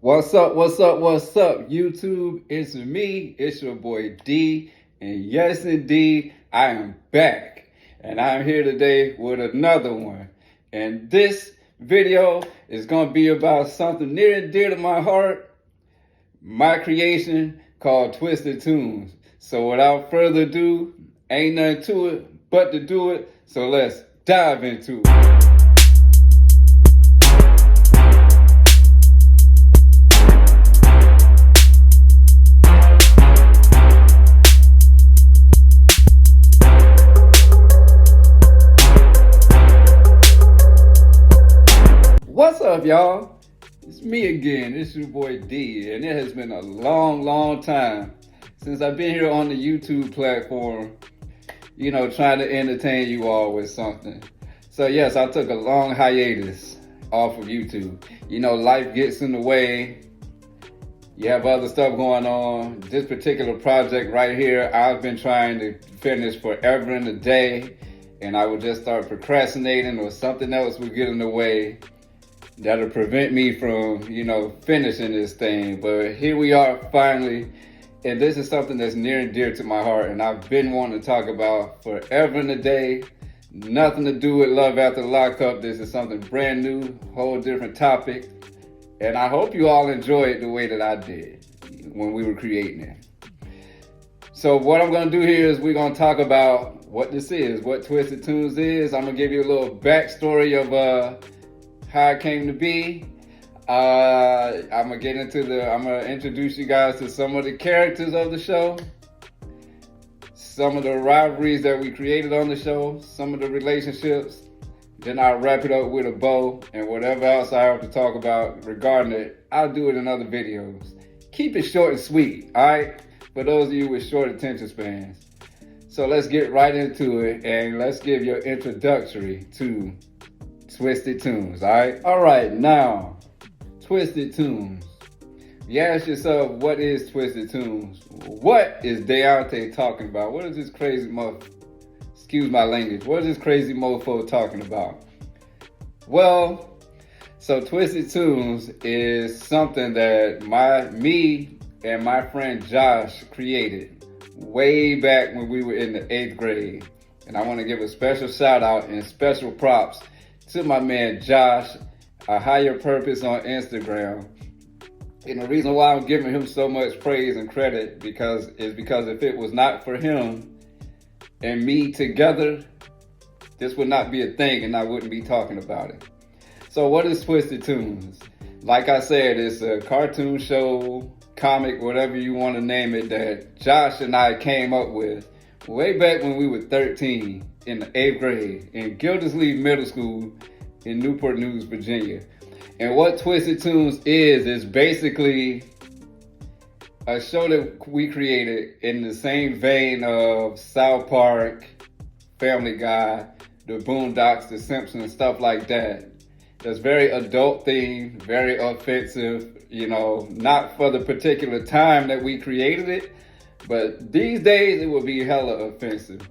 What's up, YouTube? It's me, it's your boy D, and yes indeed, I am back. And I'm here today with another one. And this video is gonna be about something near and dear to my heart, my creation called Twisted Toons. So without further ado, ain't nothing to it but to do it, so let's dive into it. What's up, y'all? It's me again. It's your boy D, and it has been a long time since I've been here on the YouTube platform, trying to entertain you all with something. So yes, I took a long hiatus off of YouTube. Life gets in the way. You have other stuff going on. This particular project right here, I've been trying to finish forever and a day, and I would just start procrastinating or something else would get in the way. That'll prevent me from, finishing this thing. But here we are finally. And this is something that's near and dear to my heart. And I've been wanting to talk about forever and a day. Nothing to do with love after lockup. This is something brand new, whole different topic. And I hope you all enjoy it the way that I did when we were creating it. So what I'm gonna do here is we're gonna talk about what this is, what Twisted Toons is. I'm gonna give you a little backstory of how it came to be. I'm gonna introduce you guys to some of the characters of the show, some of the rivalries that we created on the show, some of the relationships. Then I'll wrap it up with a bow, and whatever else I have to talk about regarding it, I'll do it in other videos. Keep it short and sweet, all right? For those of you with short attention spans. So let's get right into it, and let's give your introductory to Twisted Toons, all right, now, Twisted Toons. You ask yourself, what is Twisted Toons? What is Daonte talking about? What is this crazy excuse my language, what is this crazy mofo talking about? Well, so Twisted Toons is something that me and my friend Josh created way back when we were in the 8th grade. And I want to give a special shout out and special props to my man Josh, A Higher Purpose on Instagram. And the reason why I'm giving him so much praise and credit because if it was not for him and me together, this would not be a thing and I wouldn't be talking about it. So what is Twisted Toons? Like I said, it's a cartoon show, comic, whatever you want to name it, that Josh and I came up with way back when we were 13 in the 8th grade in Gildersleeve Middle School in Newport News, Virginia. And what Twisted Toons is basically a show that we created in the same vein of South Park, Family Guy, The Boondocks, The Simpsons, stuff like that. That's very adult themed, very offensive, not for the particular time that we created it, but these days it would be hella offensive.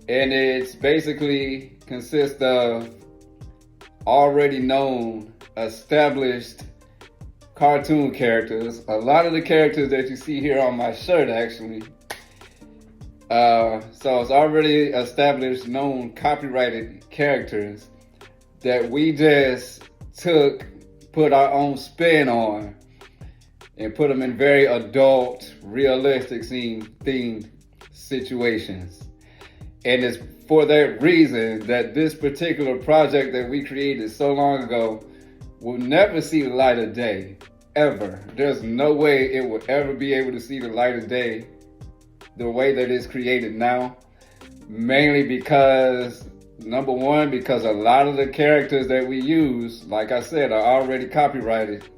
And it's basically consists of already known, established cartoon characters. A lot of the characters that you see here on my shirt, actually. So it's already established, known, copyrighted characters that we just put our own spin on and put them in very adult, realistic themed situations. And it's for that reason that this particular project that we created so long ago will never see the light of day, ever. There's no way it will ever be able to see the light of day the way that it's created now. Mainly because, number one, because a lot of the characters that we use, like I said, are already copyrighted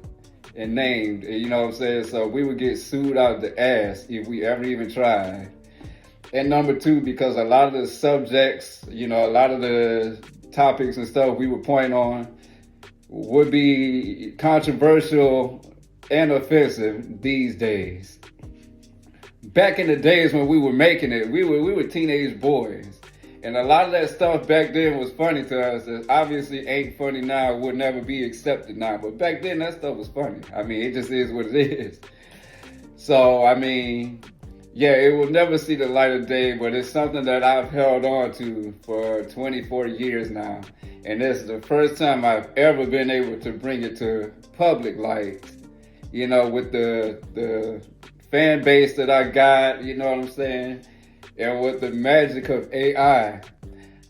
and named, you know what I'm saying? So we would get sued out the ass if we ever even tried. And number two, because a lot of the subjects, a lot of the topics and stuff we would point on would be controversial and offensive these days. Back in the days when we were making it, we were teenage boys. And a lot of that stuff back then was funny to us. It obviously ain't funny now, would never be accepted now. But back then, that stuff was funny. I mean, it just is what it is. So, I mean, yeah, it will never see the light of day, but it's something that I've held on to for 24 years now. And this is the first time I've ever been able to bring it to public light, you know, with the fan base that I got, you know what I'm saying? And with the magic of AI,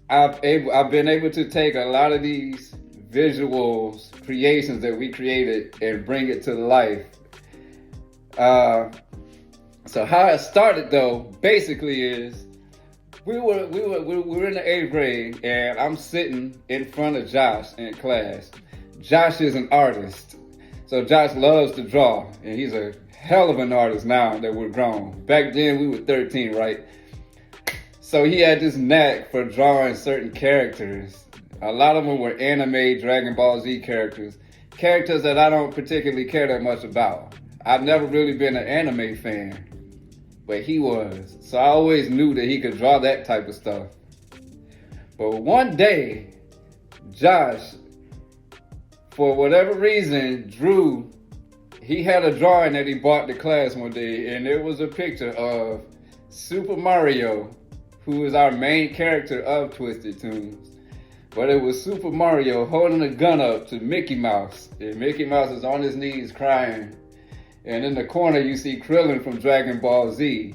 I've been able to take a lot of these visuals, creations that we created and bring it to life. So how it started though, basically is we were in the 8th grade and I'm sitting in front of Josh in class. Josh is an artist. So Josh loves to draw and he's a hell of an artist now that we're grown. Back then we were 13, right? So he had this knack for drawing certain characters. A lot of them were anime Dragon Ball Z characters that I don't particularly care that much about. I've never really been an anime fan, but he was. So I always knew that he could draw that type of stuff. But one day, Josh, for whatever reason, he had a drawing that he brought to class one day, and it was a picture of Super Mario, who is our main character of Twisted Toons. But it was Super Mario holding a gun up to Mickey Mouse, and Mickey Mouse is on his knees crying. And in the corner, you see Krillin from Dragon Ball Z.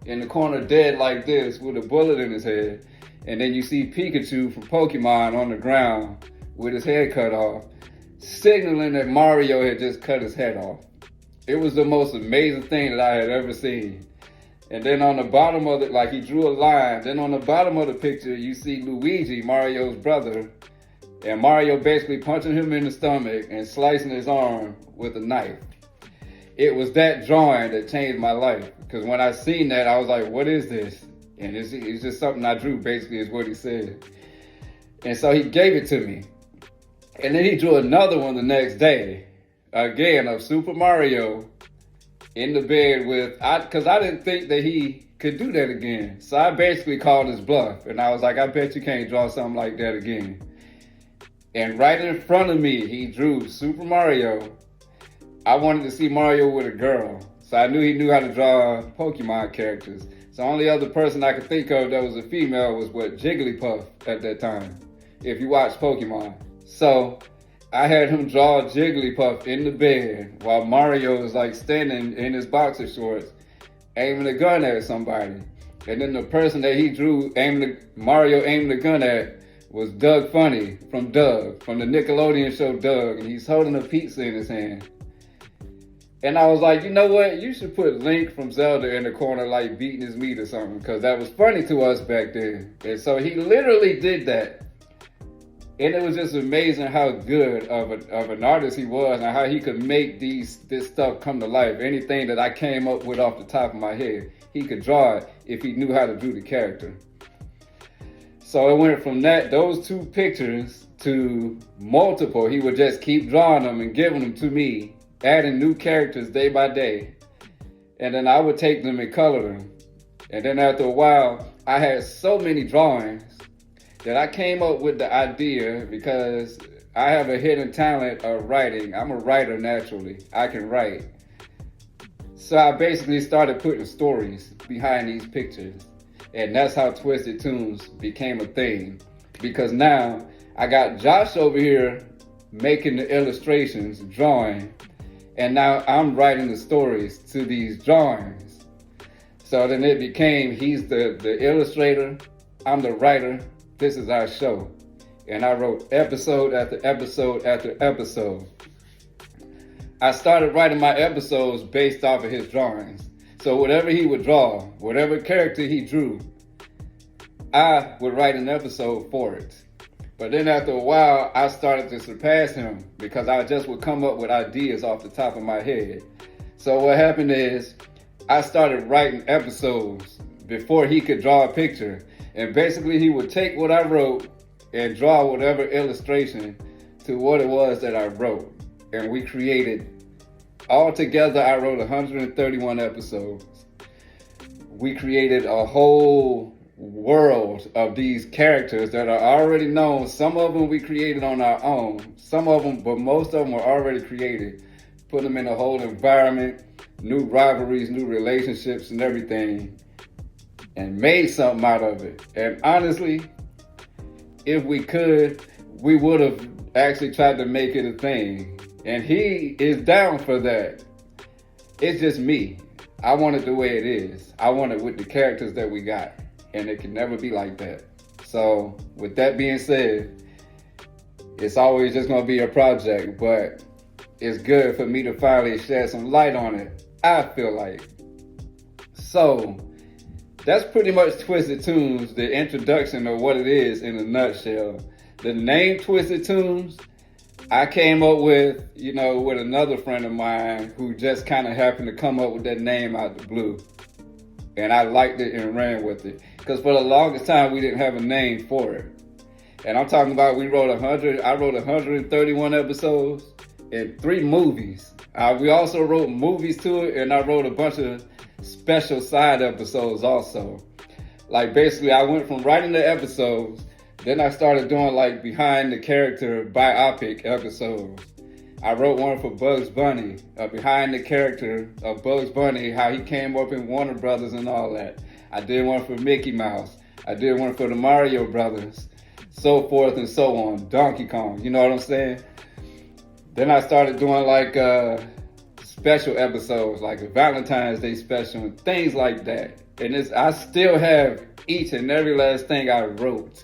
In the corner, dead like this, with a bullet in his head. And then you see Pikachu from Pokemon on the ground with his head cut off, signaling that Mario had just cut his head off. It was the most amazing thing that I had ever seen. And then on the bottom of it, like he drew a line. Then on the bottom of the picture, you see Luigi, Mario's brother. And Mario basically punching him in the stomach and slicing his arm with a knife. It was that drawing that changed my life. Because when I seen that, I was like, what is this? And it's just something I drew, basically, is what he said. And so he gave it to me. And then he drew another one the next day. Again, of Super Mario in the bed because I didn't think that he could do that again. So I basically called his bluff. And I was like, I bet you can't draw something like that again. And right in front of me, he drew Super Mario. I wanted to see Mario with a girl, so I knew he knew how to draw Pokemon characters. So the only other person I could think of that was a female was Jigglypuff at that time, if you watch Pokemon. So I had him draw Jigglypuff in the bed while Mario was like standing in his boxer shorts, aiming a gun at somebody. And then the person that he drew, Mario aiming the gun at, was Doug Funny from the Nickelodeon show Doug, and he's holding a pizza in his hand. And I was like, you know what? You should put Link from Zelda in the corner, like beating his meat or something, because that was funny to us back then. And so he literally did that. And it was just amazing how good of an artist he was and how he could make this stuff come to life. Anything that I came up with off the top of my head, he could draw it if he knew how to do the character. So it went from those two pictures to multiple. He would just keep drawing them and giving them to me, adding new characters day by day. And then I would take them and color them. And then after a while, I had so many drawings that I came up with the idea, because I have a hidden talent of writing. I'm a writer naturally. I can write. So I basically started putting stories behind these pictures. And that's how Twisted Toons became a thing. Because now I got Josh over here making the illustrations, drawing. And now I'm writing the stories to these drawings. So then it became, he's the illustrator, I'm the writer, this is our show. And I wrote episode after episode after episode. I started writing my episodes based off of his drawings. So whatever he would draw, whatever character he drew, I would write an episode for it. But then after a while, I started to surpass him because I just would come up with ideas off the top of my head. So what happened is I started writing episodes before he could draw a picture. And basically he would take what I wrote and draw whatever illustration to what it was that I wrote. And we created, altogether I wrote 131 episodes. We created a whole world of these characters that are already known. Some of them we created on our own. Some of them, but most of them were already created. Put them in a whole environment, new rivalries, new relationships and everything, and made something out of it. And honestly, if we could, we would have actually tried to make it a thing. And he is down for that. It's just me. I want it the way it is. I want it with the characters that we got. And it can never be like that. So with that being said, it's always just gonna be a project, but it's good for me to finally shed some light on it, I feel like. So that's pretty much Twisted Toons, the introduction of what it is in a nutshell. The name Twisted Toons, I came up with, with another friend of mine who just kind of happened to come up with that name out the blue. And I liked it and ran with it. Because for the longest time, we didn't have a name for it. And I'm talking about I wrote 131 episodes and 3 movies. We also wrote movies to it, and I wrote a bunch of special side episodes also. Like basically, I went from writing the episodes, then I started doing like behind the character biopic episodes. I wrote one for Bugs Bunny, behind the character of Bugs Bunny, how he came up in Warner Brothers and all that. I did one for Mickey Mouse. I did one for the Mario Brothers, so forth and so on. Donkey Kong, you know what I'm saying? Then I started doing like special episodes, like a Valentine's Day special and things like that. And I still have each and every last thing I wrote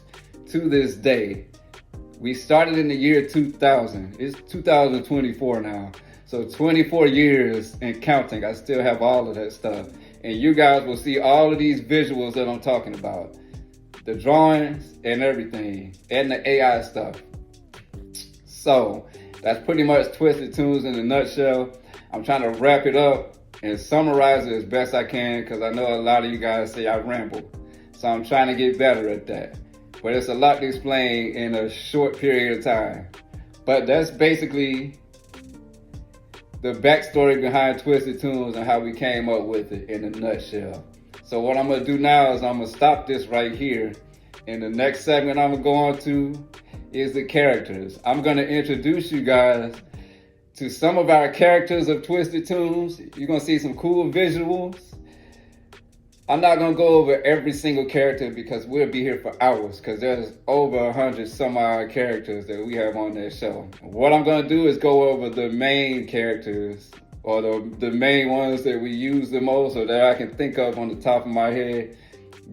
to this day. We started in the year 2000. It's 2024 now. So 24 years and counting. I still have all of that stuff. And you guys will see all of these visuals that I'm talking about. The drawings and everything. And the AI stuff. So that's pretty much Twisted Toons in a nutshell. I'm trying to wrap it up and summarize it as best I can because I know a lot of you guys say I ramble. So I'm trying to get better at that. But it's a lot to explain in a short period of time. But that's basically the backstory behind Twisted Toons and how we came up with it in a nutshell. So what I'm going to do now is I'm going to stop this right here. And the next segment I'm going to go on to is the characters. I'm going to introduce you guys to some of our characters of Twisted Toons. You're going to see some cool visuals. I'm not going to go over every single character because we'll be here for hours because there's over 100 some odd characters that we have on that show. What I'm going to do is go over the main characters or the main ones that we use the most or that I can think of on the top of my head.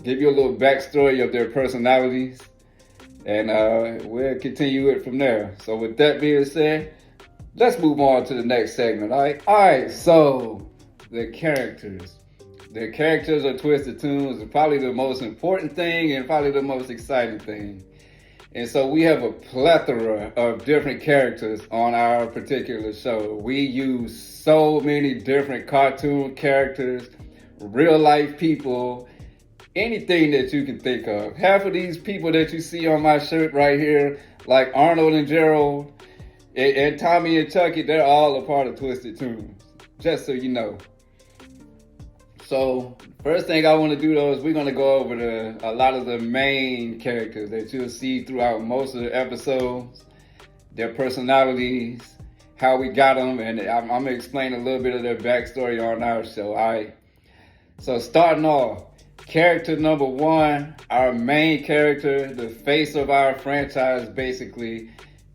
Give you a little backstory of their personalities and we'll continue it from there. So with that being said, let's move on to the next segment, all right? All right, so the characters. The characters of Twisted Toons are probably the most important thing and probably the most exciting thing. And so we have a plethora of different characters on our particular show. We use so many different cartoon characters, real life people, anything that you can think of. Half of these people that you see on my shirt right here, like Arnold and Gerald, and Tommy and Chucky, they're all a part of Twisted Toons, just so you know. So first thing I want to do though is we're going to go over a lot of the main characters that you'll see throughout most of the episodes, their personalities, how we got them, and I'm going to explain a little bit of their backstory on our show, all right? So starting off, character number 1, our main character, the face of our franchise basically,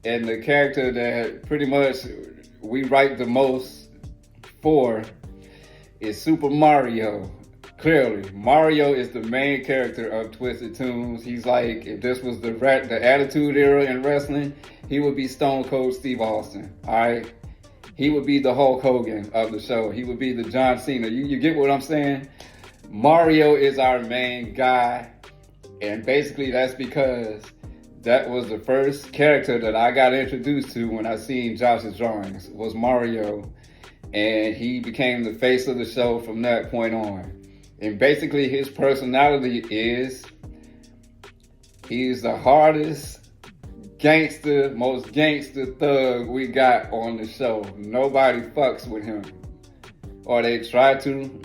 and the character that pretty much we write the most for is Super Mario. Clearly, Mario is the main character of Twisted Toons. He's like, if this was the Attitude Era in wrestling, he would be Stone Cold Steve Austin, all right? He would be the Hulk Hogan of the show. He would be the John Cena. You get what I'm saying? Mario is our main guy, and basically that's because that was the first character that I got introduced to when I seen Josh's drawings, was Mario. And he became the face of the show from that point on. And basically his personality is, he's the hardest gangster, most gangster thug we got on the show. Nobody fucks with him. Or they try to.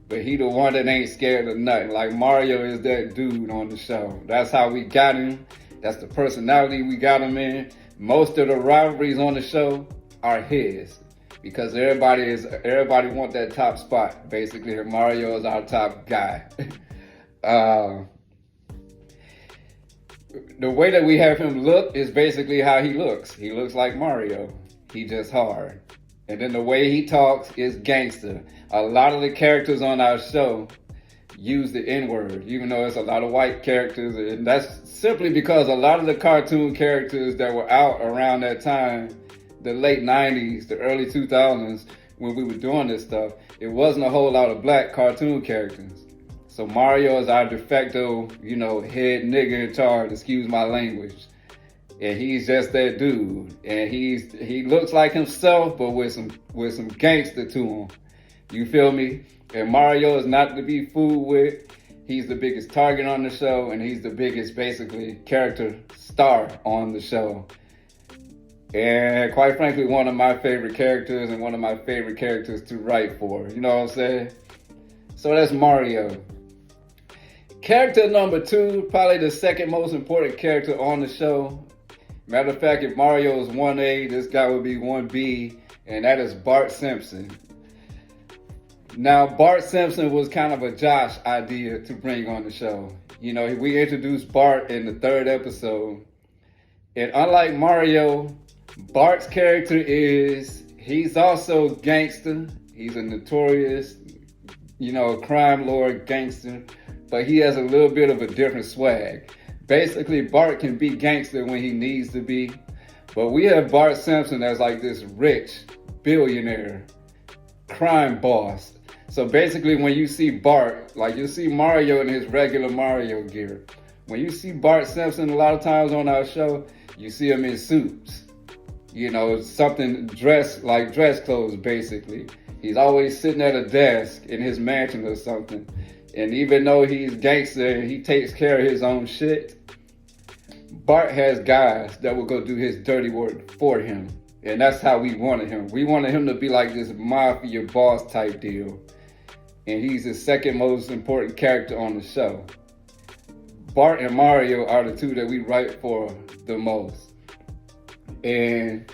but he the one that ain't scared of nothing. Like Mario is that dude on the show. That's how we got him. That's the personality we got him in. Most of the rivalries on the show are his because everybody want that top spot. Basically, Mario is our top guy. The way that we have him look is basically how he looks. He looks like Mario. He just hard. And then the way he talks is gangster. A lot of the characters on our show use the N-word, even though it's a lot of white characters. And that's simply because a lot of the cartoon characters that were out around that time, the late 90s, the early 2000s, when we were doing this stuff, it wasn't a whole lot of black cartoon characters. So Mario is our de facto, head nigga in charge, excuse my language. And he's just that dude. And he looks like himself, but with some gangster to him. You feel me? And Mario is not to be fooled with. He's the biggest target on the show, and he's the biggest, basically, character star on the show. And quite frankly, one of my favorite characters and one of my favorite characters to write for. You know what I'm saying? So that's Mario. Character number 2, probably the second most important character on the show. Matter of fact, if Mario is 1A, this guy would be 1B, and that is Bart Simpson. Now, Bart Simpson was kind of a Josh idea to bring on the show. We introduced Bart in the 3rd episode. And unlike Mario, Bart's character he's also gangster. He's a notorious, crime lord gangster. But he has a little bit of a different swag. Basically, Bart can be gangster when he needs to be. But we have Bart Simpson as like this rich billionaire crime boss. So basically, when you see Bart, like you see Mario in his regular Mario gear. When you see Bart Simpson a lot of times on our show, you see him in suits. Something dress clothes, basically. He's always sitting at a desk in his mansion or something. And even though he's gangster and he takes care of his own shit, Bart has guys that will go do his dirty work for him. And that's how we wanted him. We wanted him to be like this mafia boss type deal. And he's the second most important character on the show. Bart and Mario are the two that we write for the most. And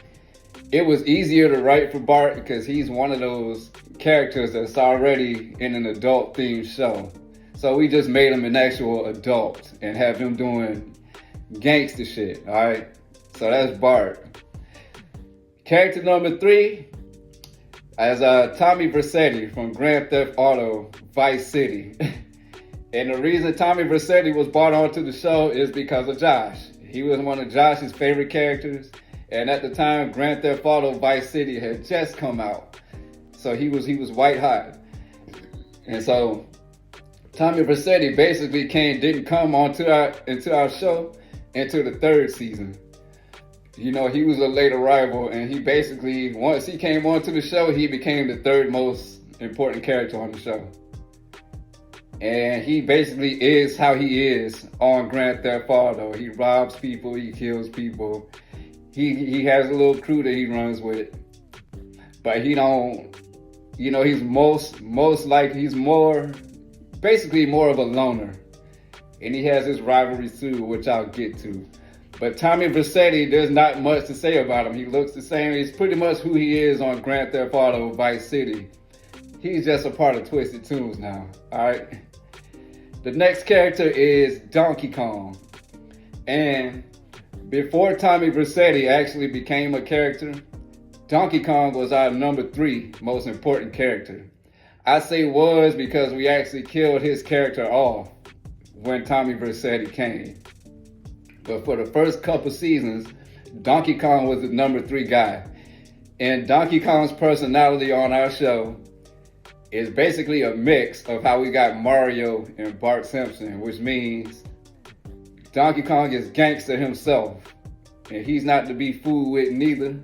it was easier to write for Bart because he's one of those characters that's already in an adult themed show. So we just made him an actual adult and have him doing gangster shit, alright? So that's Bart. Character number 3 is Tommy Vercetti from Grand Theft Auto Vice City. And the reason Tommy Vercetti was brought onto the show is because of Josh. He was one of Josh's favorite characters. And at the time, Grand Theft Auto Vice City had just come out. So he was white hot. And so Tommy Vercetti basically didn't come into our show until the 3rd season. He was a late arrival, and he basically, once he came onto the show, he became the 3rd most important character on the show. And he basically is how he is on Grand Theft Auto. He robs people, he kills people. He has a little crew that he runs with. But he don't, he's basically more of a loner. And he has his rivalries too, which I'll get to. But Tommy Vercetti, there's not much to say about him. He looks the same. He's pretty much who he is on Grand Theft Auto Vice City. He's just a part of Twisted Toons now, alright? The next character is Donkey Kong. And before Tommy Vercetti actually became a character, Donkey Kong was our number 3 most important character. I say was because we actually killed his character off when Tommy Vercetti came. But for the first couple seasons, Donkey Kong was the number 3 guy. And Donkey Kong's personality on our show is basically a mix of how we got Mario and Bart Simpson, which means Donkey Kong is gangster himself. And he's not to be fooled with neither.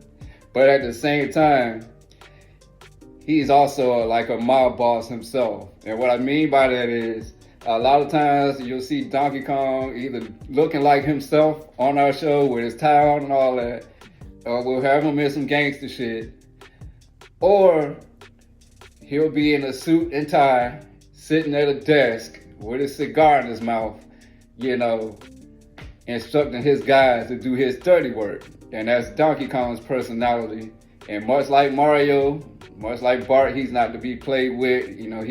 But at the same time, he's also like a mob boss himself. And what I mean by that is, a lot of times you'll see Donkey Kong either looking like himself on our show with his tie on and all that, or we'll have him in some gangster shit, or he'll be in a suit and tie sitting at a desk with a cigar in his mouth, you know, instructing his guys to do his dirty work. And that's Donkey Kong's personality. And much like Mario, much like Bart, he's not to be played with. You know,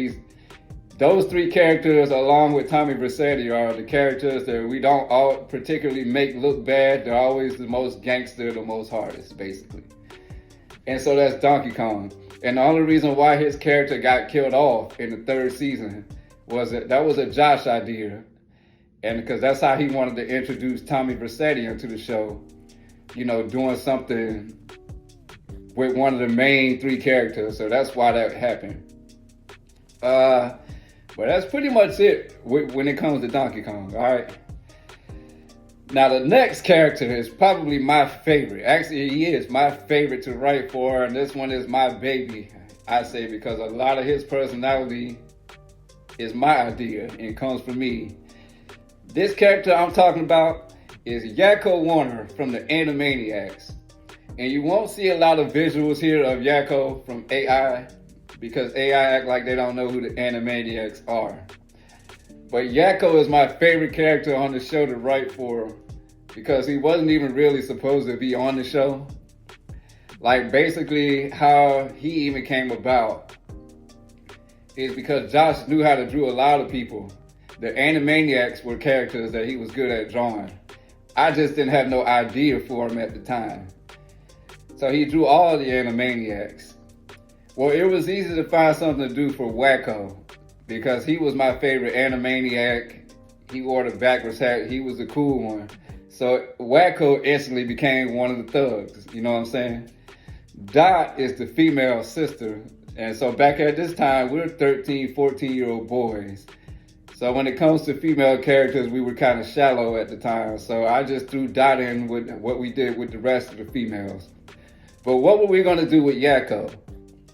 those three characters, along with Tommy Vercetti, are the characters that we don't all particularly make look bad. They're always the most gangster, the most hardest, basically. And so that's Donkey Kong. And the only reason why his character got killed off in the third season was that was a Josh idea. And because that's how he wanted to introduce Tommy Vercetti into the show. You know, doing something with one of the main three characters. So that's why that happened. But that's pretty much it when it comes to Donkey Kong, all right? Now, the next character is probably my favorite. Actually, he is my favorite to write for, and this one is my baby, I say, because a lot of his personality is my idea and comes from me. This character I'm talking about is Yakko Warner from the Animaniacs. And you won't see a lot of visuals here of Yakko from AI, because AI act like they don't know who the Animaniacs are. But Yakko is my favorite character on the show to write for, because he wasn't even really supposed to be on the show. Like, basically how he even came about is because Josh knew how to draw a lot of people. The Animaniacs were characters that he was good at drawing. I just didn't have no idea for him at the time. So he drew all the Animaniacs. Well, it was easy to find something to do for Wakko, because he was my favorite Animaniac. He wore the backwards hat. He was the cool one. So Wakko instantly became one of the thugs. You know what I'm saying? Dot is the female sister. And so back at this time, we were 13, 14-year-old boys. So when it comes to female characters, we were kind of shallow at the time. So I just threw Dot in with what we did with the rest of the females. But what were we going to do with Yakko?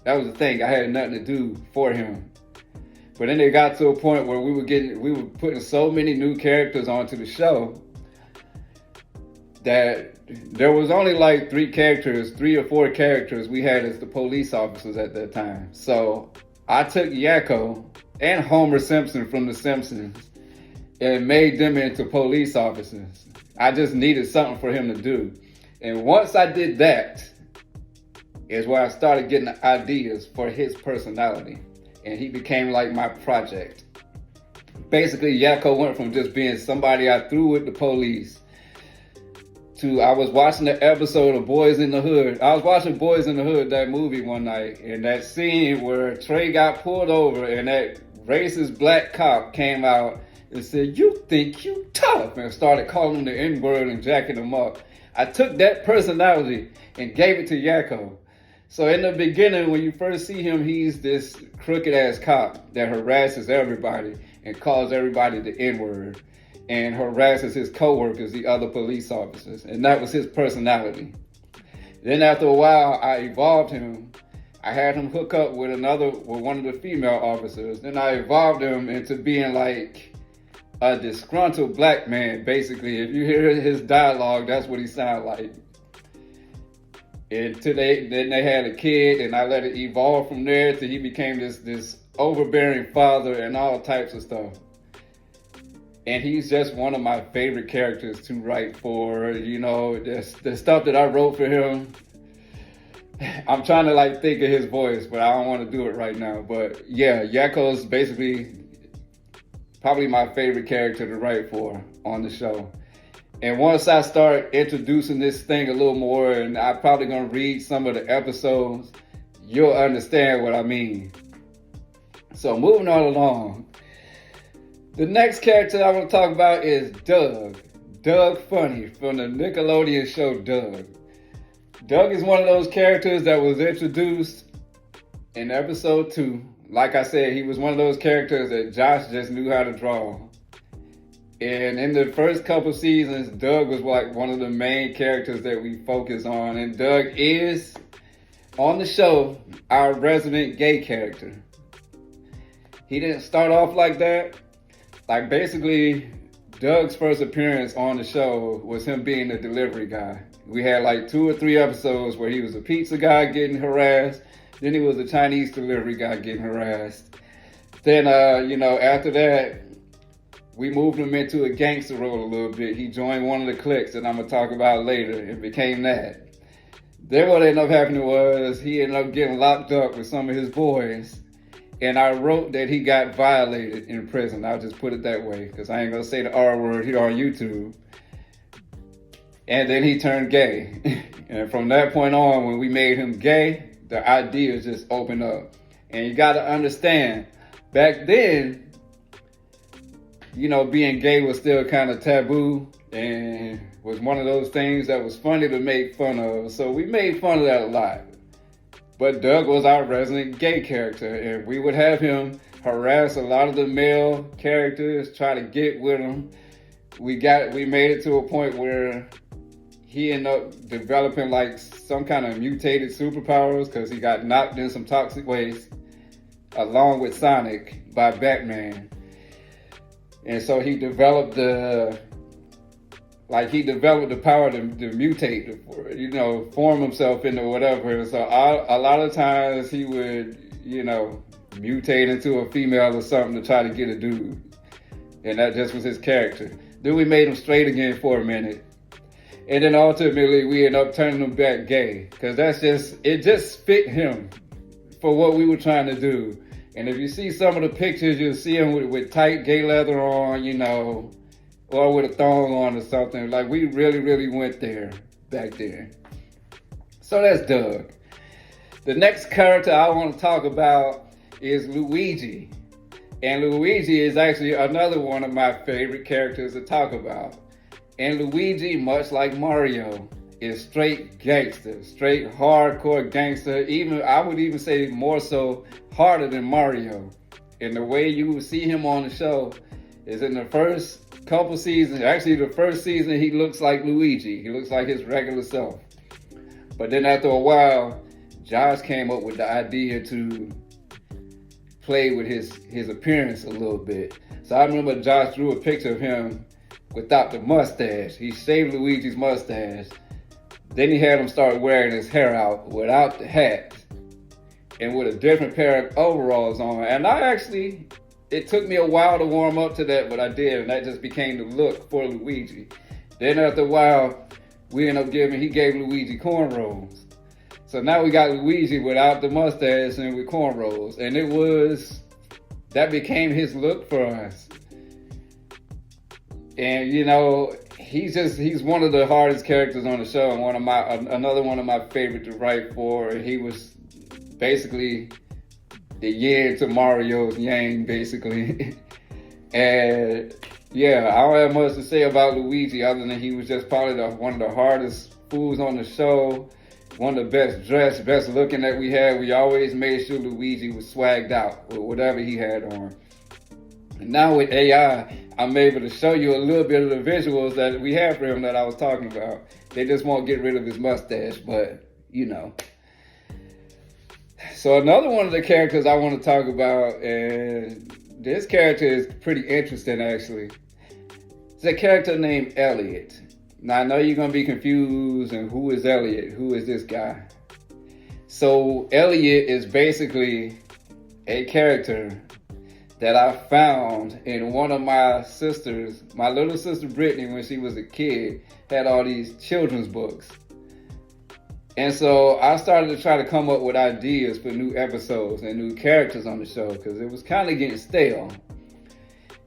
That was the thing. I had nothing to do for him. But then it got to a point where we were putting so many new characters onto the show that there was only like three or four characters we had as the police officers at that time. So I took Yakko and Homer Simpson from The Simpsons and made them into police officers. I just needed something for him to do. And once I did that, is where I started getting the ideas for his personality. And he became like my project. Basically, Yakko went from just being somebody I threw with the police to, I was watching the episode of Boys in the Hood. I was watching Boys in the Hood, that movie, one night. And that scene where Trey got pulled over and that racist black cop came out and said, "You think you tough," and started calling him the N-word and jacking him up. I took that personality and gave it to Yakko. So in the beginning, when you first see him, he's this crooked ass cop that harasses everybody and calls everybody the N-word and harasses his coworkers, the other police officers. And that was his personality. Then after a while, I evolved him. I had him hook up with one of the female officers. Then I evolved him into being like a disgruntled black man, basically. If you hear his dialogue, that's what he sounded like. Then they had a kid, and I let it evolve from there till he became this overbearing father and all types of stuff. And he's just one of my favorite characters to write for. You know, the stuff that I wrote for him, I'm trying to like think of his voice, but I don't want to do it right now. But yeah, Yakko's basically probably my favorite character to write for on the show. And once I start introducing this thing a little more, and I'm probably going to read some of the episodes, you'll understand what I mean. So moving on along. The next character I want to talk about is Doug. Doug Funny from the Nickelodeon show Doug. Doug is one of those characters that was introduced in episode 2. Like I said, he was one of those characters that Josh just knew how to draw. And in the first couple seasons, Doug was like one of the main characters that we focus on. And Doug is, on the show, our resident gay character. He didn't start off like that. Like basically, Doug's first appearance on the show was him being the delivery guy. We had like 2 or 3 episodes where he was a pizza guy getting harassed. Then he was a Chinese delivery guy getting harassed. Then, after that, we moved him into a gangster role a little bit. He joined one of the cliques that I'm going to talk about later and became that. Then what ended up happening was he ended up getting locked up with some of his boys. And I wrote that he got violated in prison. I'll just put it that way because I ain't going to say the R word here on YouTube. And then he turned gay. And from that point on, when we made him gay, the ideas just opened up. And you got to understand, back then, being gay was still kind of taboo and was one of those things that was funny to make fun of. So we made fun of that a lot. But Doug was our resident gay character, and we would have him harass a lot of the male characters, try to get with them. We made it to a point where he ended up developing like some kind of mutated superpowers because he got knocked in some toxic waste along with Sonic by Batman. And so he developed the power to mutate, form himself into whatever. And so a lot of times he would, mutate into a female or something to try to get a dude. And that just was his character. Then we made him straight again for a minute. And then ultimately we ended up turning him back gay. Because it just fit him for what we were trying to do. And if you see some of the pictures, you'll see him with tight gay leather on, or with a thong on or something. Like, we really, really went there back then. So that's Doug. The next character I want to talk about is Luigi. And Luigi is actually another one of my favorite characters to talk about. And Luigi, much like Mario, is straight gangster, straight hardcore gangster. I would even say more so harder than Mario. And the way you will see him on the show is in the first couple seasons. Actually, the first season, he looks like Luigi. He looks like his regular self. But then after a while, Josh came up with the idea to play with his appearance a little bit. So I remember Josh drew a picture of him without the mustache. He shaved Luigi's mustache. Then he had him start wearing his hair out without the hat and with a different pair of overalls on. And it took me a while to warm up to that, but I did. And that just became the look for Luigi. Then after a while, he gave Luigi cornrows. So now we got Luigi without the mustache and with cornrows. And that became his look for us. And he's one of the hardest characters on the show, and another one of my favorite to write for. He was basically the yin to Mario's yang, basically. And yeah, I don't have much to say about Luigi other than he was just probably one of the hardest fools on the show, one of the best dressed, best looking that we had. We always made sure Luigi was swagged out with whatever he had on. And now with AI, I'm able to show you a little bit of the visuals that we have for him that I was talking about. They just won't get rid of his mustache, but So another one of the characters I want to talk about, and this character is pretty interesting actually. It's a character named Elliot. Now I know you're going to be confused, and who is Elliot? Who is this guy? So Elliot is basically a character that I found in one of my sisters. My little sister Brittany, when she was a kid, had all these children's books. And so I started to try to come up with ideas for new episodes and new characters on the show because it was kind of getting stale.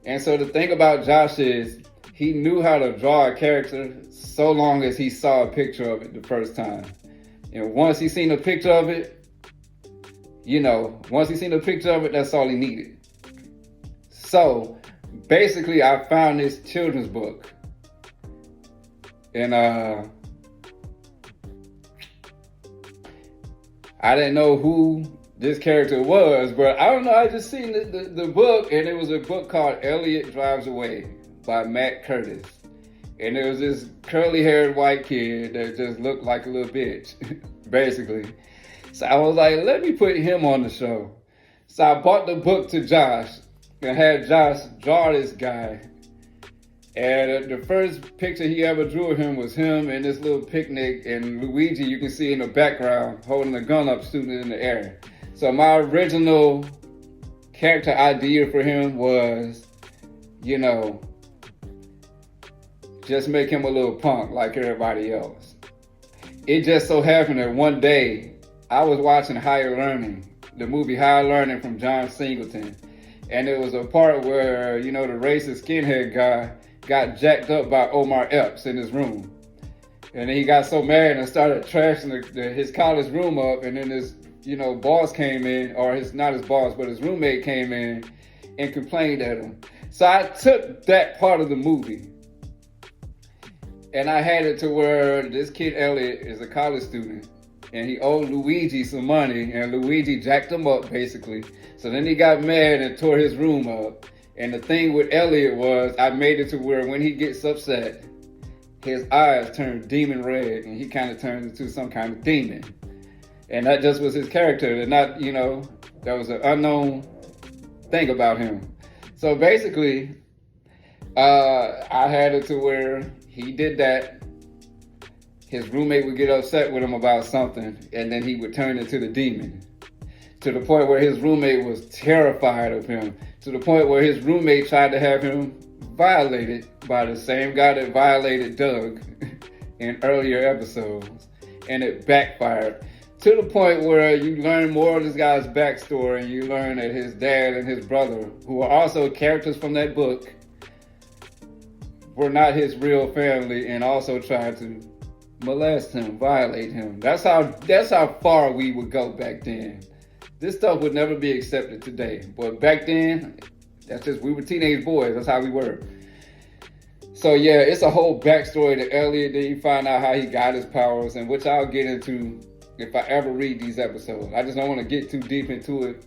And so the thing about Josh is he knew how to draw a character so long as he saw a picture of it the first time. And once he seen a picture of it, that's all he needed. So basically I found this children's book, and I didn't know who this character was, but I don't know, I just seen the book, and it was a book called Elliot Drives Away by Matt Curtis. And it was this curly haired white kid that just looked like a little bitch, basically. So I was like, let me put him on the show. So I bought the book to Josh and had Josh draw this guy. And the first picture he ever drew of him was him in this little picnic, and Luigi, you can see in the background, holding a gun up, shooting it in the air. So my original character idea for him was, you know, just make him a little punk like everybody else. It just so happened that one day I was watching Higher Learning, the movie Higher Learning from John Singleton. And it was a part where, you know, the racist skinhead guy got jacked up by Omar Epps in his room. And then he got so mad and started trashing his college room up. And then his, you know, boss came in, or not his boss, but his roommate came in and complained at him. So I took that part of the movie and I had it to where this kid Elliot is a college student and he owed Luigi some money and Luigi jacked him up basically. So then he got mad and tore his room up. And the thing with Elliot was I made it to where when he gets upset, his eyes turn demon red and he kind of turns into some kind of demon. And that just was his character. And not, you know, that was an unknown thing about him. So basically, I had it to where he did that. His roommate would get upset with him about something, and then he would turn into the demon. To the point where his roommate was terrified of him. To the point where his roommate tried to have him violated by the same guy that violated Doug in earlier episodes. And it backfired. To the point where you learn more of this guy's backstory, and you learn that his dad and his brother, who are also characters from that book, were not his real family and also tried to molest him, violate him. That's how far we would go back then. This stuff would never be accepted today. But back then, we were teenage boys. That's how we were. So yeah, it's a whole backstory to Elliot. Then you find out how he got his powers, and which I'll get into if I ever read these episodes. I just don't want to get too deep into it.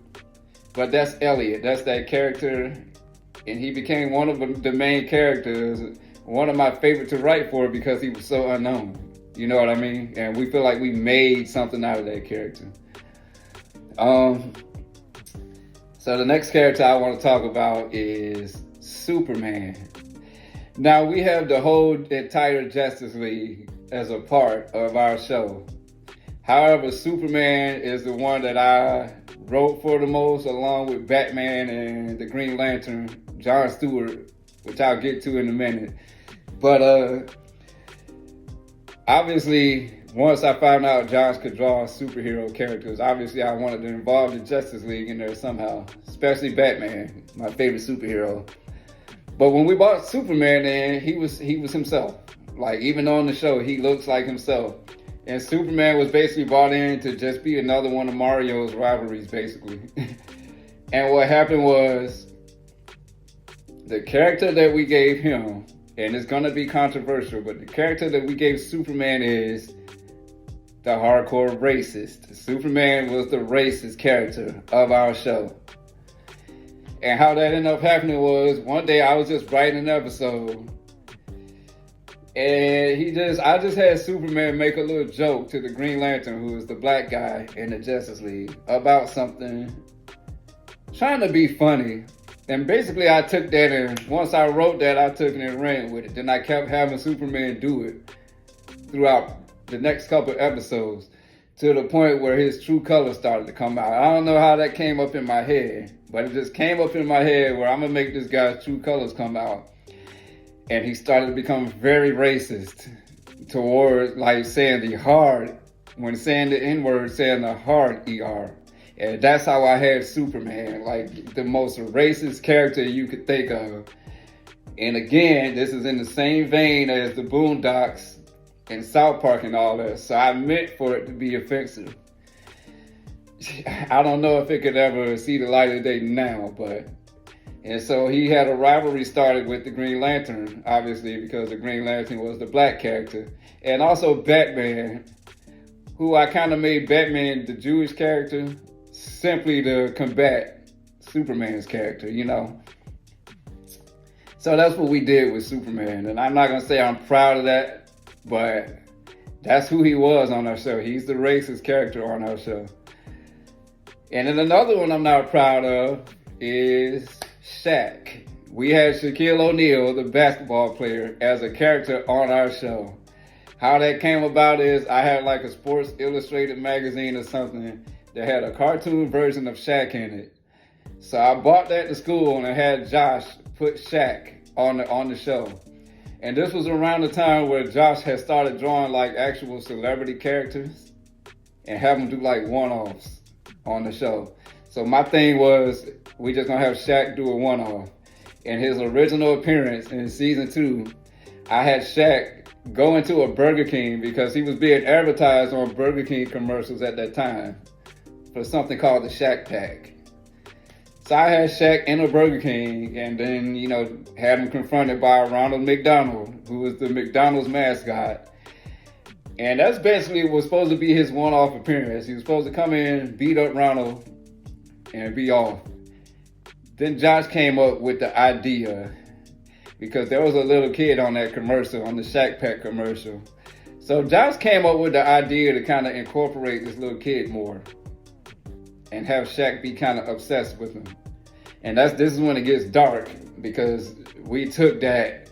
But that's Elliot. That's that character. And he became one of the main characters. One of my favorite to write for because he was so unknown. You know what I mean? And we feel like we made something out of that character. So the next character I want to talk about is Superman. Now we have the whole entire Justice League as a part of our show. However, Superman is the one that I wrote for the most, along with Batman and the Green Lantern, John Stewart, which I'll get to in a minute. But obviously, once I found out John could draw superhero characters, obviously I wanted to involve the Justice League in there somehow, especially Batman, my favorite superhero. But when we bought Superman in, he was himself. Like, even on the show, he looks like himself. And Superman was basically brought in to just be another one of Mario's rivalries, basically. And what happened was, the character that we gave him, and it's going to be controversial, but the character that we gave Superman is the hardcore racist. Superman was the racist character of our show. And how that ended up happening was, one day I was just writing an episode, and I just had Superman make a little joke to the Green Lantern, who is the black guy in the Justice League, about something, trying to be funny. And basically I took that, and once I wrote that, I took it and ran with it. Then I kept having Superman do it throughout the next couple episodes, to the point where his true colors started to come out. I don't know how that came up in my head, but it just came up in my head where I'm going to make this guy's true colors come out. And he started to become very racist toward, like, saying the hard, when saying the N-word, saying the hard ER. And that's how I had Superman, like the most racist character you could think of. And again, this is in the same vein as the Boondocks and South Park and all that. So I meant for it to be offensive. I don't know if it could ever see the light of day now, but... And so he had a rivalry started with the Green Lantern, obviously, because the Green Lantern was the black character. And also Batman, who I kind of made Batman the Jewish character, simply to combat Superman's character, you know. So that's what we did with Superman. And I'm not going to say I'm proud of that, but that's who he was on our show. He's the racist character on our show. And then another one I'm not proud of is Shaq. We had Shaquille O'Neal, the basketball player, as a character on our show. How that came about is I had like a Sports Illustrated magazine or something that had a cartoon version of Shaq in it. So I brought that to school and I had Josh put Shaq on the show. And this was around the time where Josh had started drawing like actual celebrity characters and have them do like one-offs on the show. So my thing was, we just gonna have Shaq do a one-off. In his original appearance in season 2, I had Shaq go into a Burger King because he was being advertised on Burger King commercials at that time for something called the Shaq Pack. So I had Shaq in a Burger King and then, had him confronted by Ronald McDonald, who was the McDonald's mascot. And that's basically was supposed to be his one-off appearance. He was supposed to come in, beat up Ronald, and be off. Then Josh came up with the idea, because there was a little kid on that commercial, on the Shaq Pack commercial. So Josh came up with the idea to kind of incorporate this little kid more and have Shaq be kind of obsessed with him. And this is when it gets dark, because we took that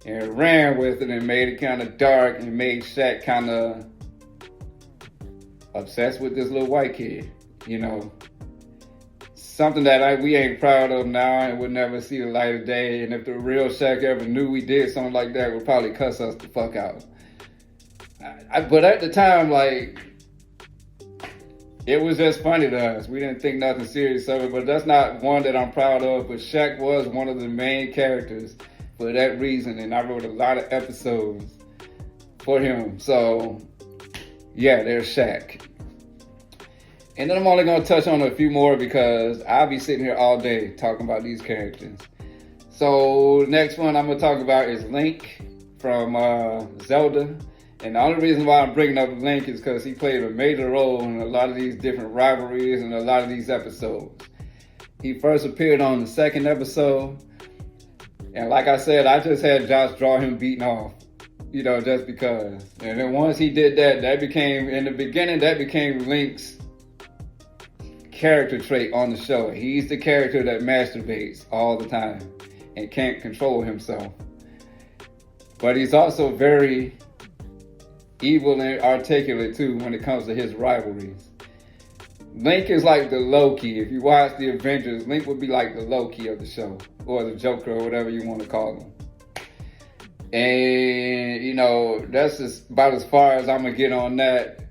and ran with it and made it kind of dark and made Shaq kind of obsessed with this little white kid, Something that we ain't proud of now and would never see the light of day. And if the real Shaq ever knew we did something like that, would probably cuss us the fuck out. But at the time, it was just funny to us. We didn't think nothing serious of it, but that's not one that I'm proud of. But Shaq was one of the main characters for that reason, and I wrote a lot of episodes for him. So, yeah, there's Shaq. And then I'm only going to touch on a few more because I'll be sitting here all day talking about these characters. So, next one I'm going to talk about is Link from Zelda. And the only reason why I'm bringing up Link is because he played a major role in a lot of these different rivalries and a lot of these episodes. He first appeared on the second episode. And like I said, I just had Josh draw him beaten off, just because. And then once he did that, in the beginning, that became Link's character trait on the show. He's the character that masturbates all the time and can't control himself. But he's also very evil and articulate too when it comes to his rivalries. Link is like the Loki. If you watch the Avengers, Link would be like the Loki of the show, or the Joker, or whatever you want to call him. And that's just about as far as I'm gonna get on that.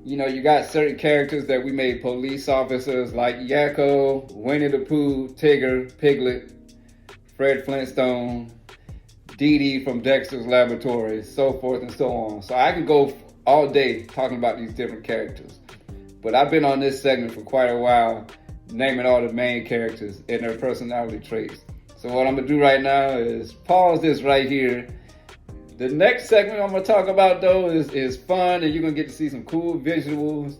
You got certain characters that we made police officers like Yakko, Winnie the Pooh, Tigger, Piglet, Fred Flintstone, Dee Dee from Dexter's Laboratory, so forth and so on. So I can go all day talking about these different characters. But I've been on this segment for quite a while, naming all the main characters and their personality traits. So what I'm going to do right now is pause this right here. The next segment I'm going to talk about, though, is fun, and you're going to get to see some cool visuals,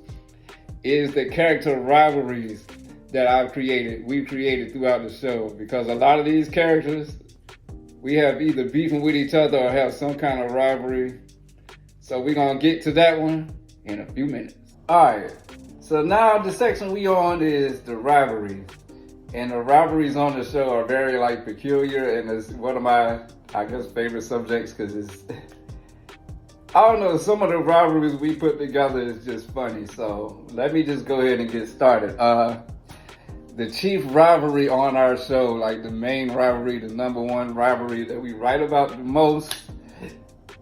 is the character rivalries that we've created throughout the show. Because a lot of these characters, we have either beefing with each other or have some kind of rivalry. So we're going to get to that one in a few minutes. Alright, so now the section we on is the rivalries. And the rivalries on the show are very peculiar, and it's one of my, favorite subjects because it's, I don't know, some of the rivalries we put together is just funny. So let me just go ahead and get started. The chief rivalry on our show, the main rivalry, the number one rivalry that we write about the most,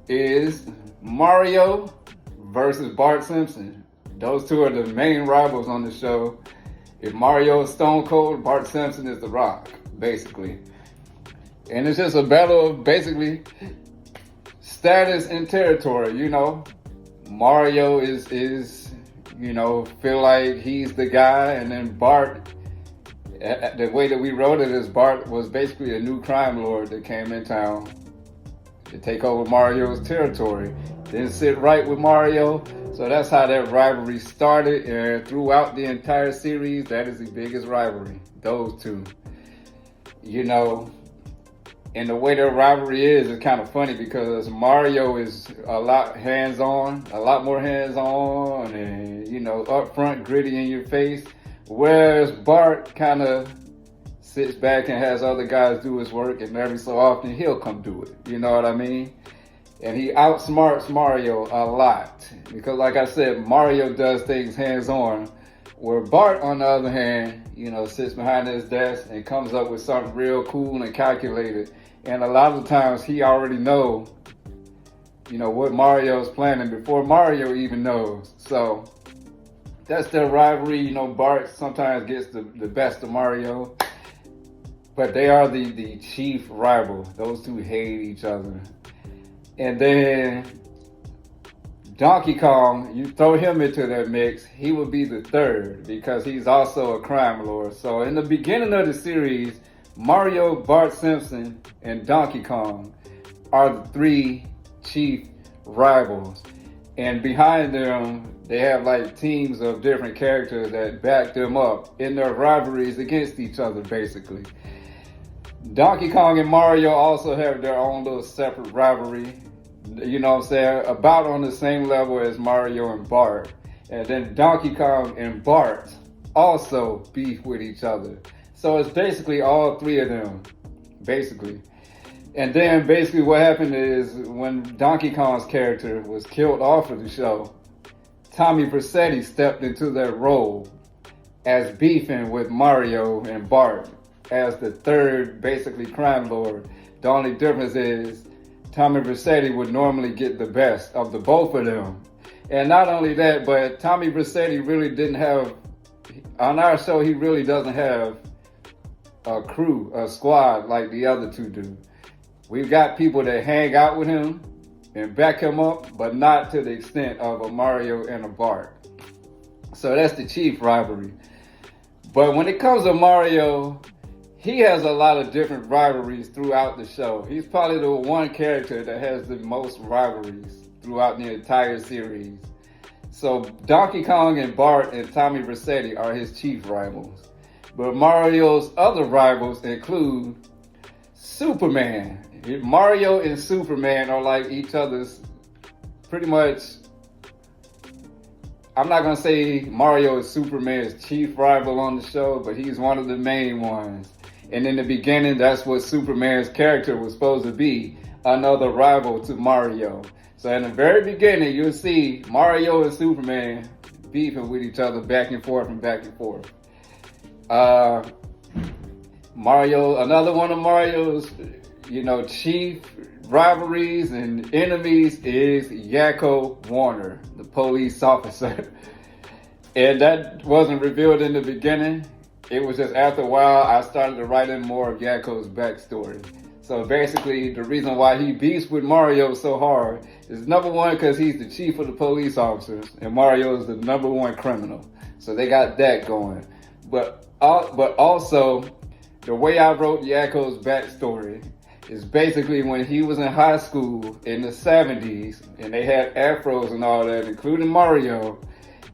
is Mario versus Bart Simpson. Those two are the main rivals on the show. If Mario is Stone Cold, Bart Simpson is The Rock, basically. And it's just a battle of basically status and territory, Mario is feel like he's the guy, and then Bart, the way that we wrote it is Bart was basically a new crime lord that came in town to take over Mario's territory. Didn't sit right with Mario, so that's how that rivalry started. And throughout the entire series, that is the biggest rivalry, those two. And the way their rivalry is kind of funny because Mario is a lot more hands-on, and upfront, gritty in your face. Whereas Bart kind of sits back and has other guys do his work, and every so often he'll come do it. You know what I mean? And he outsmarts Mario a lot because, like I said, Mario does things hands-on, Where Bart, on the other hand, sits behind his desk and comes up with something real cool and calculated. And a lot of times he already knows, what Mario's planning before Mario even knows. So that's their rivalry. Bart sometimes gets the best of Mario, but they are the chief rival. Those two hate each other. And then Donkey Kong, you throw him into that mix, he would be the third because he's also a crime lord. So in the beginning of the series, Mario, Bart Simpson, and Donkey Kong are the three chief rivals. And behind them, they have like teams of different characters that back them up in their rivalries against each other, basically. Donkey Kong and Mario also have their own little separate rivalry. About on the same level as Mario and Bart. And then Donkey Kong and Bart also beef with each other. So it's basically all three of them, basically. And then basically what happened is when Donkey Kong's character was killed off of the show, Tommy Vercetti stepped into that role as beefing with Mario and Bart as the third, basically, crime lord. The only difference is Tommy Vercetti would normally get the best of the both of them. And not only that, but Tommy Vercetti really didn't have, on our show, he really doesn't have a crew, a squad like the other two do. We've got people that hang out with him and back him up, but not to the extent of a Mario and a Bart. So that's the chief rivalry. But when it comes to Mario, he has a lot of different rivalries throughout the show. He's probably the one character that has the most rivalries throughout the entire series. So Donkey Kong and Bart and Tommy Vercetti are his chief rivals. But Mario's other rivals include Superman. Mario and Superman are like each other's pretty much. I'm not going to say Mario is Superman's chief rival on the show, but he's one of the main ones. And in the beginning, that's what Superman's character was supposed to be, another rival to Mario. So in the very beginning, you'll see Mario and Superman beefing with each other back and forth and back and forth. Mario, another one of Mario's, chief rivalries and enemies is Yakko Warner, the police officer. And that wasn't revealed in the beginning. It was just after a while I started to write in more of Yakko's backstory. So basically, the reason why he beefs with Mario so hard is number one, because he's the chief of the police officers, and Mario is the number one criminal. So they got that going. But also, the way I wrote Yakko's backstory is basically when he was in high school in the 70s, and they had afros and all that, including Mario,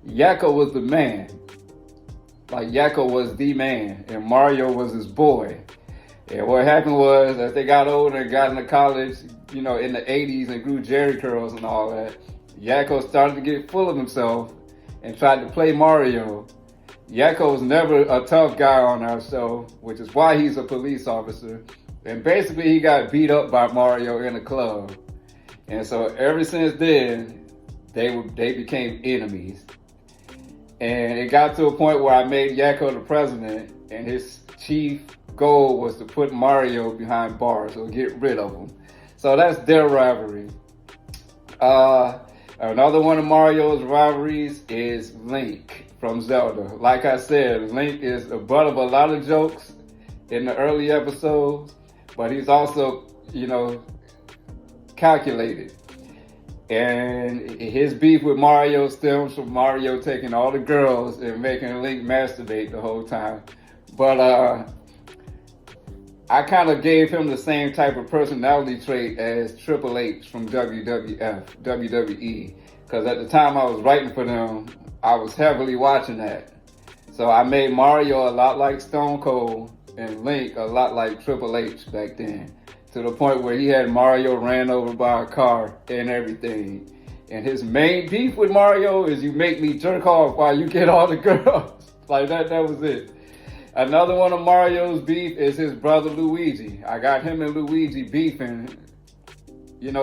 Yakko was the man. Like, Yakko was the man, and Mario was his boy. And what happened was, as they got older and got into college, in the 80s and grew jerry curls and all that, Yakko started to get full of himself and tried to play Mario. Yakko was never a tough guy on our show, which is why he's a police officer. And basically, he got beat up by Mario in a club. And so ever since then, they became enemies. And it got to a point where I made Yakko the president, and his chief goal was to put Mario behind bars or get rid of him. So that's their rivalry. Another one of Mario's rivalries is Link from Zelda. Like I said, Link is the butt of a lot of jokes in the early episodes, but he's also, calculated. And his beef with Mario stems from Mario taking all the girls and making Link masturbate the whole time. But I kind of gave him the same type of personality trait as Triple H from WWE. Because at the time I was writing for them, I was heavily watching that. So I made Mario a lot like Stone Cold and Link a lot like Triple H back then. To the point where he had Mario ran over by a car and everything. And his main beef with Mario is, you make me jerk off while you get all the girls. Like that was it. Another one of Mario's beef is his brother Luigi. I got him and Luigi beefing,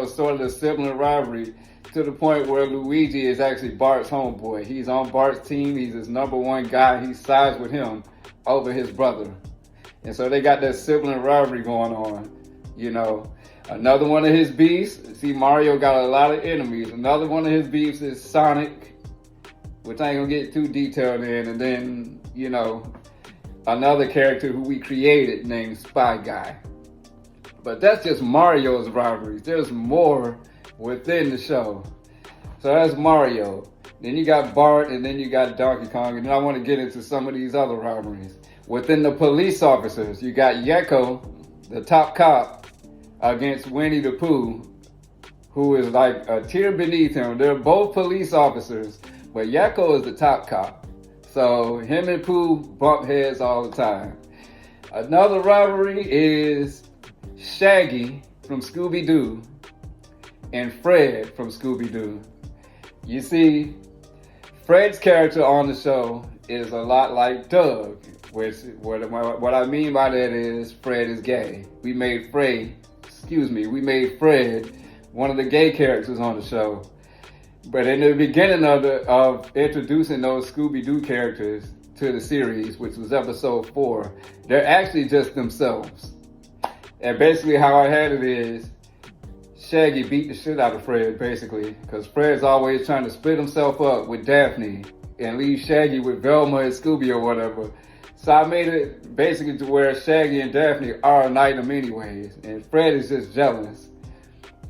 sort of a sibling rivalry to the point where Luigi is actually Bart's homeboy. He's on Bart's team. He's his number one guy. He sides with him over his brother. And so they got that sibling rivalry going on, you know. Another one of his beefs, see, Mario got a lot of enemies. Another one of his beefs is Sonic, which I ain't gonna get too detailed in. And then, you know, another character who we created named Spy Guy. But that's just Mario's rivalries. There's more within the show. So that's Mario. Then you got Bart, and then you got Donkey Kong. And then I want to get into some of these other rivalries. Within the police officers, you got Yakko, the top cop, against Winnie the Pooh, who is like a tier beneath him. They're both police officers, but Yakko is the top cop. So him and Pooh bump heads all the time. Another rivalry is Shaggy from Scooby-Doo and Fred from Scooby-Doo. You see, Fred's character on the show is a lot like Doug, which what I mean by that is Fred is gay. We made Fred one of the gay characters on the show. But in the beginning of introducing those Scooby-Doo characters to the series, which was episode 4, they're actually just themselves. And basically how I had it is, Shaggy beat the shit out of Fred, basically, because Fred's always trying to split himself up with Daphne and leave Shaggy with Velma and Scooby or whatever. So I made it basically to where Shaggy and Daphne are an item anyways, and Fred is just jealous.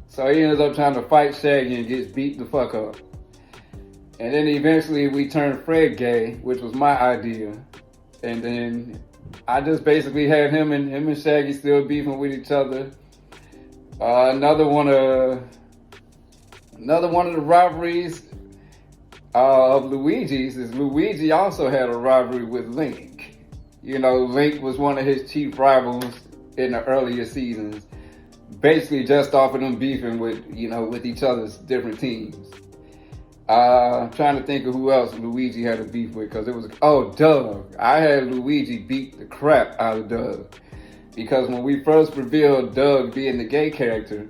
So he ends up trying to fight Shaggy and gets beat the fuck up. And then eventually we turned Fred gay, which was my idea. And then I just basically had him and Shaggy still beefing with each other. Another one of the rivalries of Luigi's is Luigi also had a rivalry with Link. You know, Link was one of his chief rivals in the earlier seasons, basically just off of them beefing with each other's different teams. I'm trying to think of who else Luigi had a beef with, because it was, Doug. I had Luigi beat the crap out of Doug. Because when we first revealed Doug being the gay character,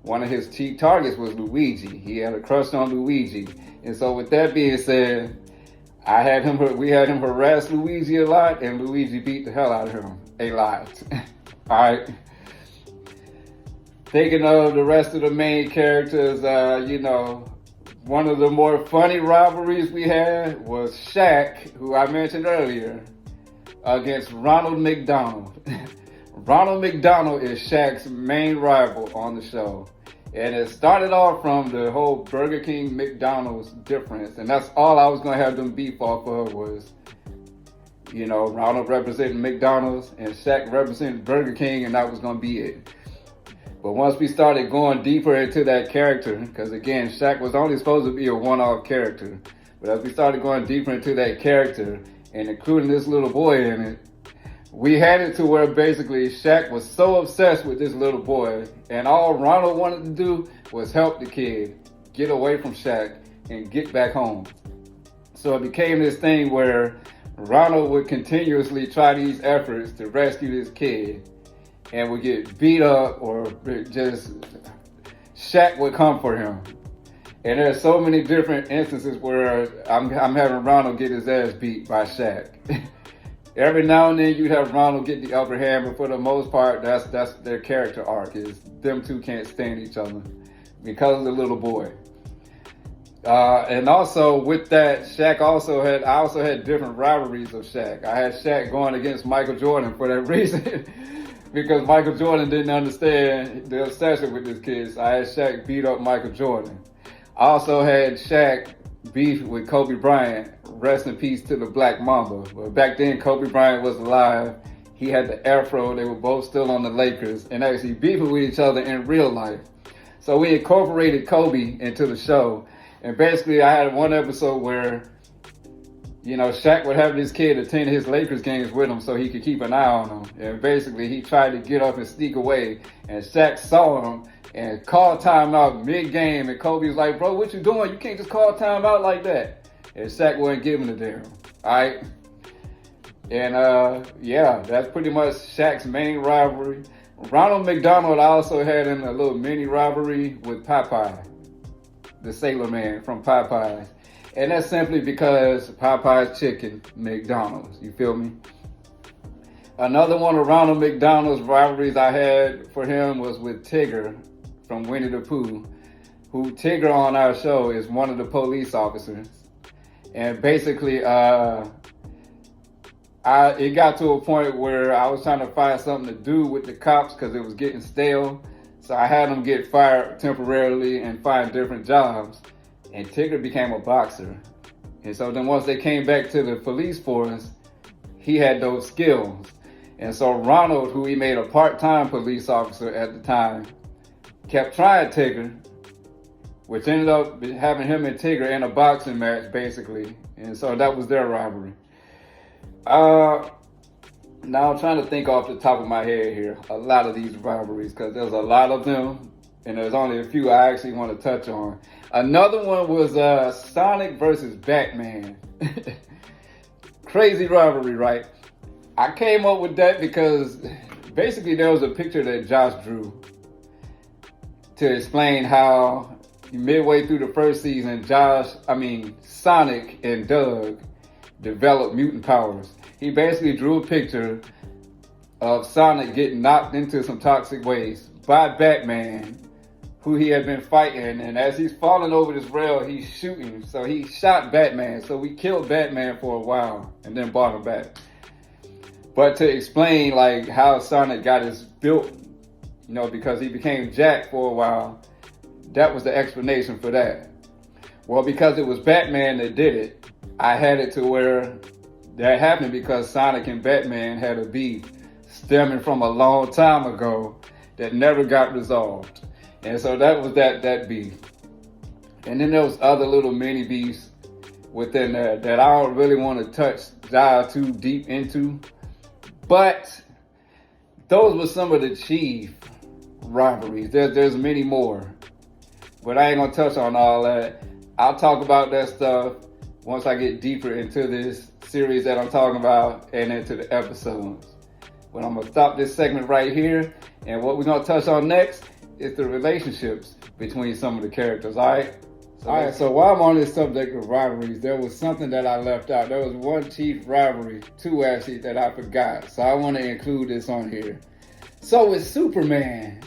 one of his chief targets was Luigi. He had a crush on Luigi. And so with that being said, we had him harass Luigi a lot, and Luigi beat the hell out of him a lot. Alright. Thinking of the rest of the main characters, one of the more funny rivalries we had was Shaq, who I mentioned earlier, against Ronald McDonald. Ronald McDonald is Shaq's main rival on the show. And it started off from the whole Burger King McDonald's difference. And that's all I was going to have them beef off of was, Ronald representing McDonald's and Shaq representing Burger King, and that was going to be it. But once we started going deeper into that character, because again, Shaq was only supposed to be a one-off character. But as we started going deeper into that character and including this little boy in it, we had it to where basically Shaq was so obsessed with this little boy, and all Ronald wanted to do was help the kid get away from Shaq and get back home. So it became this thing where Ronald would continuously try these efforts to rescue this kid and would get beat up, or just Shaq would come for him. And there's so many different instances where I'm having Ronald get his ass beat by Shaq. Every now and then you'd have Ronald get the upper hand, but for the most part, that's their character arc, is them two can't stand each other because of the little boy. And also with that, I also had different rivalries of Shaq. I had Shaq going against Michael Jordan for that reason, because Michael Jordan didn't understand the obsession with this kid. So I had Shaq beat up Michael Jordan. I also had Shaq beef with Kobe Bryant. Rest in peace to the Black Mamba. But back then, Kobe Bryant was alive. He had the afro. They were both still on the Lakers and actually beefing with each other in real life. So we incorporated Kobe into the show. And basically, I had one episode where, Shaq would have this kid attend his Lakers games with him so he could keep an eye on him. And basically, he tried to get up and sneak away. And Shaq saw him and called timeout mid-game. And Kobe was like, bro, what you doing? You can't just call timeout like that. And Shaq wasn't giving a damn. Alright? And that's pretty much Shaq's main rivalry. Ronald McDonald also had in a little mini rivalry with Popeye. the Sailor Man from Popeyes. And that's simply because Popeye's chicken, McDonald's. You feel me? Another one of Ronald McDonald's rivalries I had for him was with Tigger from Winnie the Pooh, who Tigger on our show is one of the police officers. And basically, it got to a point where I was trying to find something to do with the cops because it was getting stale. So I had them get fired temporarily and find different jobs. And Tigger became a boxer. And so then once they came back to the police force, he had those skills. And so Ronald, who he made a part-time police officer at the time, kept trying Tigger, which ended up having him and Tigger in a boxing match, basically. And so that was their rivalry. Now I'm trying to think off the top of my head here, a lot of these rivalries, because there's a lot of them, and there's only a few I actually want to touch on. Another one was Sonic versus Batman. Crazy rivalry, right? I came up with that because basically there was a picture that Josh drew to explain how midway through the first season, Sonic and Doug developed mutant powers. He basically drew a picture of Sonic getting knocked into some toxic waste by Batman, who he had been fighting, and as he's falling over this rail, he's shooting. So he shot Batman. So we killed Batman for a while and then brought him back. But to explain like how Sonic got his built, because he became Jack for a while, that was the explanation for that. Well, because it was Batman that did it, I had it to where that happened because Sonic and Batman had a beef stemming from a long time ago that never got resolved. And so that was that beef. And then there was other little mini beefs within there that I don't really want to dive too deep into. But those were some of the chief rivalries. There's many more. But I ain't going to touch on all that. I'll talk about that stuff once I get deeper into this series that I'm talking about and into the episodes. But I'm going to stop this segment right here. And what we're going to touch on next is the relationships between some of the characters, all right? So while I'm on this subject of rivalries, there was something that I left out. There was one chief rivalry, two actually, that I forgot. So I want to include this on here. So with Superman,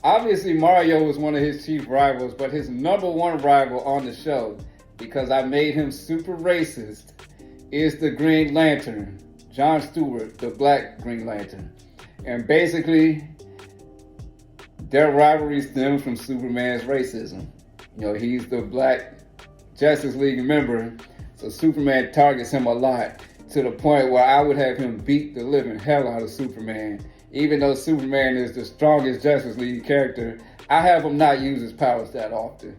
obviously Mario was one of his chief rivals, but his number one rival on the show, because I made him super racist, is the Green Lantern, John Stewart, the Black Green Lantern. And basically, their rivalry stems from Superman's racism. He's the Black Justice League member, so Superman targets him a lot to the point where I would have him beat the living hell out of Superman. Even though Superman is the strongest Justice League character, I have him not use his powers that often.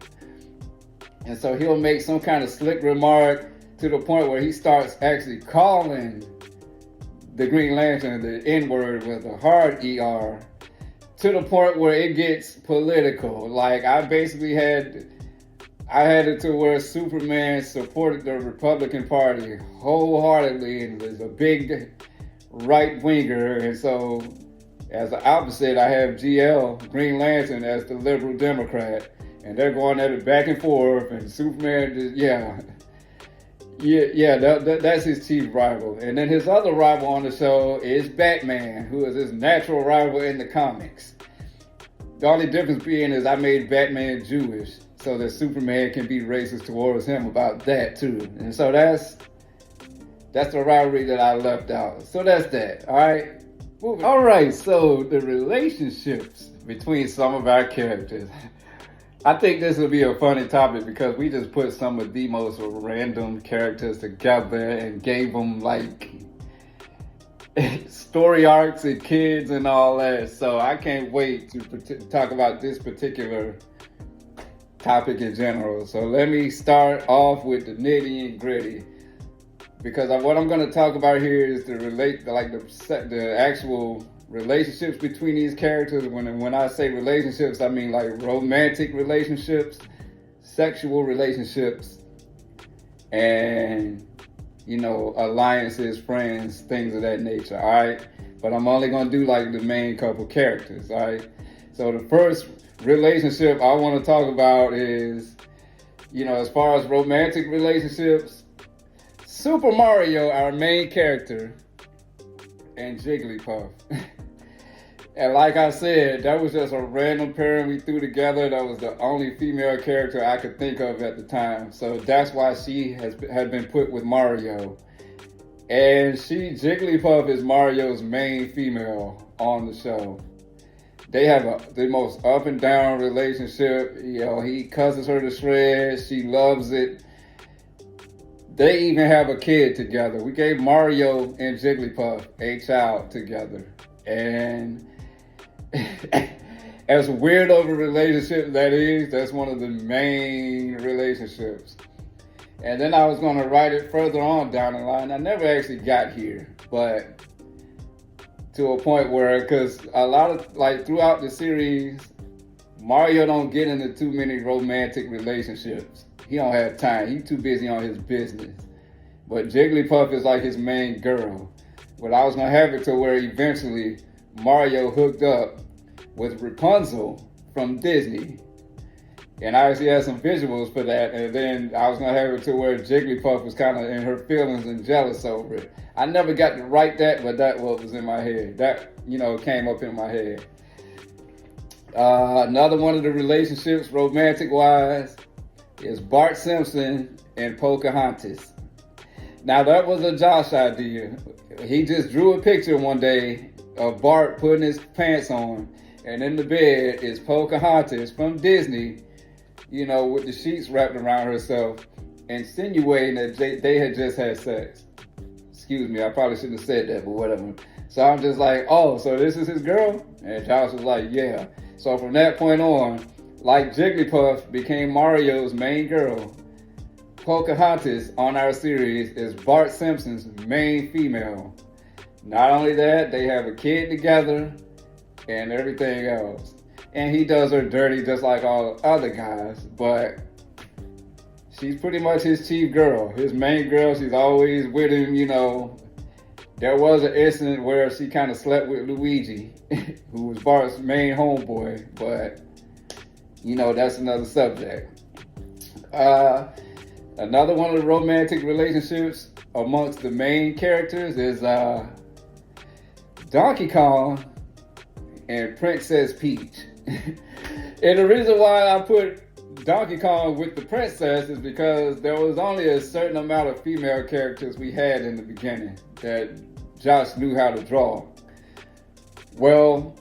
And so he'll make some kind of slick remark to the point where he starts actually calling the Green Lantern the N-word with a hard ER, to the point where it gets political. Like I had it to where Superman supported the Republican Party wholeheartedly and was a big right-winger. And so as the opposite, I have GL, Green Lantern, as the liberal Democrat. And they're going at it back and forth, and Superman just, that's his chief rival. And then his other rival on the show is Batman, who is his natural rival in the comics. The only difference being is I made Batman Jewish so that Superman can be racist towards him about that too. And so that's the rivalry that I left out. So that's that, all right? Moving. All right, so the relationships between some of our characters. I think this will be a funny topic because we just put some of the most random characters together and gave them like story arcs and kids and all that. So I can't wait to talk about this particular topic in general. So let me start off with the nitty and gritty, because what I'm going to talk about here is the actual relationships between these characters. When I say relationships, I mean like romantic relationships, sexual relationships, and alliances, friends, things of that nature, all right? But I'm only going to do like the main couple characters, all right? So the first relationship I want to talk about is As far as romantic relationships, Super Mario, our main character, and Jigglypuff. And like I said, that was just a random pairing we threw together. That was the only female character I could think of at the time. So that's why she had been put with Mario. And Jigglypuff is Mario's main female on the show. They have the most up and down relationship. He cusses her to shreds. She loves it. They even have a kid together. We gave Mario and Jigglypuff a child together. And as weird of a relationship that is, that's one of the main relationships. And then I was going to write it further on down the line. I never actually got here, but to a point where, because a lot of, throughout the series, Mario don't get into too many romantic relationships. He don't have time. He's too busy on his business. But Jigglypuff is like his main girl. But I was going to have it to where eventually Mario hooked up with Rapunzel from Disney. And I actually had some visuals for that. And then I was going to have it to where Jigglypuff was kind of in her feelings and jealous over it. I never got to write that, but that was in my head. That, came up in my head. Another one of the relationships, romantic-wise, is Bart Simpson and Pocahontas. Now, that was a Josh idea. He just drew a picture one day of Bart putting his pants on, and in the bed is Pocahontas from Disney, with the sheets wrapped around herself, insinuating that they had just had sex. Excuse me, I probably shouldn't have said that, but whatever. So I'm just like, oh, so this is his girl? And Josh was like, yeah. So from that point on, like Jigglypuff became Mario's main girl, Pocahontas on our series is Bart Simpson's main female. Not only that, they have a kid together and everything else. And he does her dirty just like all the other guys, but she's pretty much his chief girl, his main girl. She's always with him, There was an incident where she kind of slept with Luigi, who was Bart's main homeboy, but, that's another subject. Another one of the romantic relationships amongst the main characters is Donkey Kong and Princess Peach. And the reason why I put Donkey Kong with the princess is because there was only a certain amount of female characters we had in the beginning that Josh knew how to draw. Well,